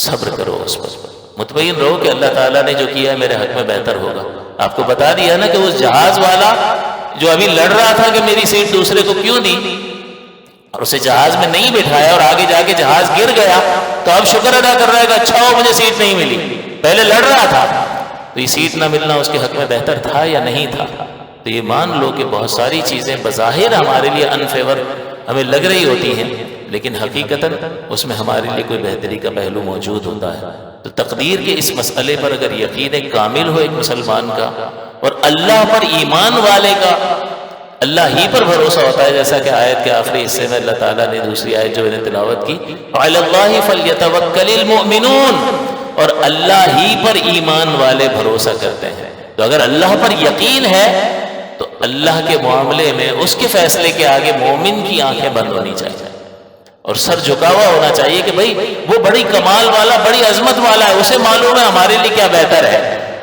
صبر کرو، اس پر مطمئن رہو کہ اللہ تعالیٰ نے جو کیا ہے میرے حق میں بہتر ہوگا۔ آپ کو بتا دیا نا کہ اس جہاز والا جو ابھی لڑ رہا تھا کہ میری سیٹ دوسرے کو کیوں دی، اور اسے جہاز میں نہیں بٹھایا، اور آگے جا کے جہاز گر گیا، تو اب شکر ادا کر رہا ہے کہ اچھا ہو مجھے سیٹ نہیں ملی، پہلے لڑ رہا تھا تو یہ سیٹ نہ ملنا اس کے حق میں بہتر تھا یا نہیں تھا۔ تو یہ مان لو کہ بہت ساری چیزیں بظاہر ہمارے لیے انفیور ہمیں لگ رہی ہوتی ہیں، لیکن حقیقتاً اس میں ہمارے لیے کوئی بہتری کا پہلو موجود ہوتا ہے۔ تو تقدیر کے اس مسئلے پر اگر یقین کامل ہو ایک مسلمان کا، اور اللہ پر ایمان والے کا اللہ ہی پر بھروسہ ہوتا ہے، جیسا کہ آیت کے آخری حصے میں اللہ تعالیٰ نے دوسری آیت جو میں نے تلاوت کی، وَعَلَى اللَّهِ فَلْيَتَوَكَّلِ الْمُؤْمِنُونَ، اور اللہ ہی پر ایمان والے بھروسہ کرتے ہیں۔ تو اگر اللہ پر یقین ہے تو اللہ کے معاملے میں اس کے فیصلے کے آگے مومن کی آنکھیں بند ہونی چاہیے، اور سر جھکا ہوا ہونا چاہیے کہ بھائی وہ بڑی کمال والا، بڑی عظمت والا ہے، اسے معلوم ہے ہمارے لیے کیا بہتر ہے۔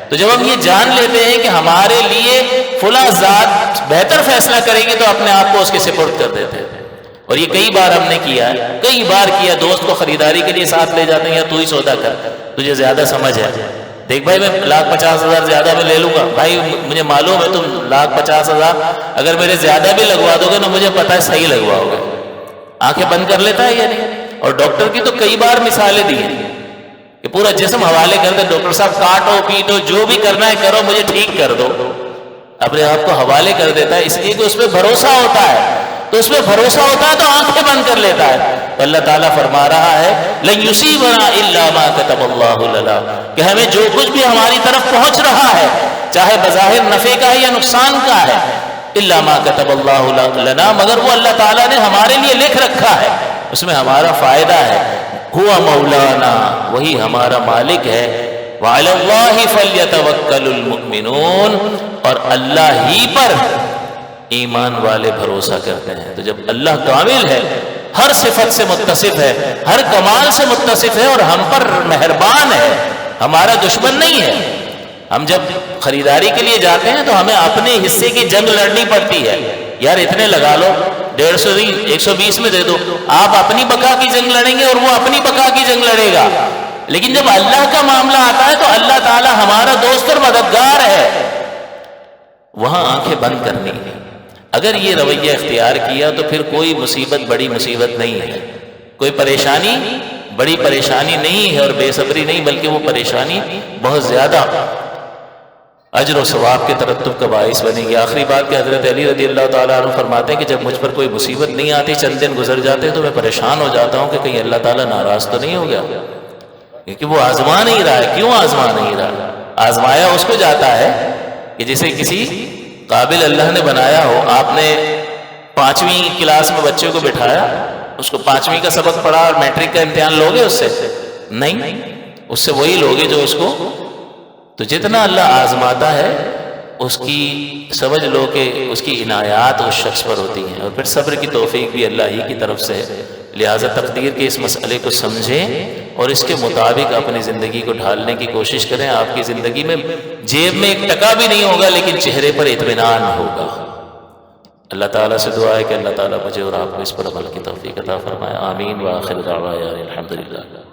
تو جب ہم یہ جان لیتے ہیں کہ ہمارے لیے فلاں ذات بہتر فیصلہ کرے گی، تو اپنے آپ کو اس کے سپرد کر دیتے ہیں۔ اور یہ کئی بار ہم نے کیا ہے، کئی بار کیا، دوست کو خریداری کے لیے ساتھ لے جاتے ہیں، یا تو ہی سودا کر، تجھے زیادہ سمجھ ہے، دیکھ بھائی میں 1,50,000 زیادہ میں لے لوں گا، بھائی مجھے معلوم ہے تم 1,50,000 اگر میرے زیادہ بھی لگوا دو گے نا، مجھے پتا ہے صحیح لگواؤ گے۔ آنکھیں بند کر لیتا ہے یا نہیں؟ اور ڈاکٹر کی تو کئی بار مثالیں دی ہیں کہ پورا جسم حوالے کر دے، ڈاکٹر صاحب کاٹو پیٹو جو بھی کرنا ہے کرو، مجھے ٹھیک کر دو، اپنے آپ کو حوالے کر دیتا ہے، اس لیے کہ اس پہ بھروسہ ہوتا ہے۔ تو اس پہ بھروسہ ہوتا ہے تو آنکھیں بند کر لیتا ہے۔ تو اللہ تعالیٰ فرما رہا ہے لَن يُصِيبَنَا إِلَّا مَا كَتَبَ اللَّهُ لَنَا، کہ ہمیں جو کچھ بھی ہماری طرف پہنچ رہا ہے، چاہے بظاہر نفع کا ہے یا نقصان کا ہے، إِلَّا مَا كَتَبَ اللَّهُ لَنَا، مگر وہ اللہ تعالیٰ نے ہمارے لیے لکھ رکھا ہے، اس میں ہمارا فائدہ ہے۔ هُوَ مَوْلَانَا، وہی ہمارا مالک ہے۔ وَعَلَى اللَّهِ فَلْيَتَوَكَّلُ الْمُؤْمِنُونَ، اور اللہ ہی پر ایمان والے بھروسہ کرتے ہیں۔ تو جب اللہ کامل ہے، ہر صفت سے متصف ہے، ہر کمال سے متصف ہے، اور ہم پر مہربان ہے، ہمارا دشمن نہیں ہے۔ ہم جب خریداری کے لیے جاتے ہیں تو ہمیں اپنے حصے کی جنگ لڑنی پڑتی ہے، یار اتنے لگا لو، 150 120 میں دے دو، آپ اپنی بقا کی جنگ لڑیں گے اور وہ اپنی بقا کی جنگ لڑے گا۔ لیکن جب اللہ کا معاملہ آتا ہے تو اللہ تعالی ہمارا دوست اور مددگار ہے، وہاں آنکھیں بند کرنی ہے۔ اگر یہ رویہ اختیار کیا تو پھر کوئی مصیبت بڑی مصیبت نہیں ہے، کوئی پریشانی بڑی پریشانی نہیں ہے، اور بے صبری نہیں، بلکہ وہ پریشانی بہت زیادہ اجر و ثواب کے ترتب کا باعث بنے گی۔ آخری بات کہ حضرت علی رضی اللہ تعالیٰ عنہ فرماتے ہیں کہ جب مجھ پر کوئی مصیبت نہیں آتی، چند دن گزر جاتے تو میں پریشان ہو جاتا ہوں کہ کہیں اللہ تعالیٰ ناراض تو نہیں ہو گیا، کیونکہ وہ آزما نہیں رہا ہے۔ کیوں آزما نہیں رہا؟ آزمایا اس کو جاتا ہے کہ جسے کسی قابل اللہ نے بنایا ہو۔ آپ نے 5ویں کلاس میں بچے کو بٹھایا، اس کو 5ویں کا سبق پڑھا اور میٹرک کا امتحان لوگے اس سے؟ نہیں، اس سے وہی لوگے جو اس کو، تو جتنا اللہ آزماتا ہے اس کی سمجھ لو کہ اس کی عنایات اس شخص پر ہوتی ہیں، اور پھر صبر کی توفیق بھی اللہ ہی کی طرف سے ہے۔ لہٰذا تقدیر کے اس مسئلے کو سمجھیں اور اس کے مطابق اپنی زندگی کو ڈھالنے کی کوشش کریں۔ آپ کی زندگی میں جیب میں 1 ٹکا بھی نہیں ہوگا، لیکن چہرے پر اطمینان ہوگا۔ اللہ تعالیٰ سے دعا ہے کہ اللہ تعالیٰ مجھے اور آپ کو اس پر عمل کی توفیق عطا فرمائے۔ آمین۔ وآخر دعوانا الحمدللہ۔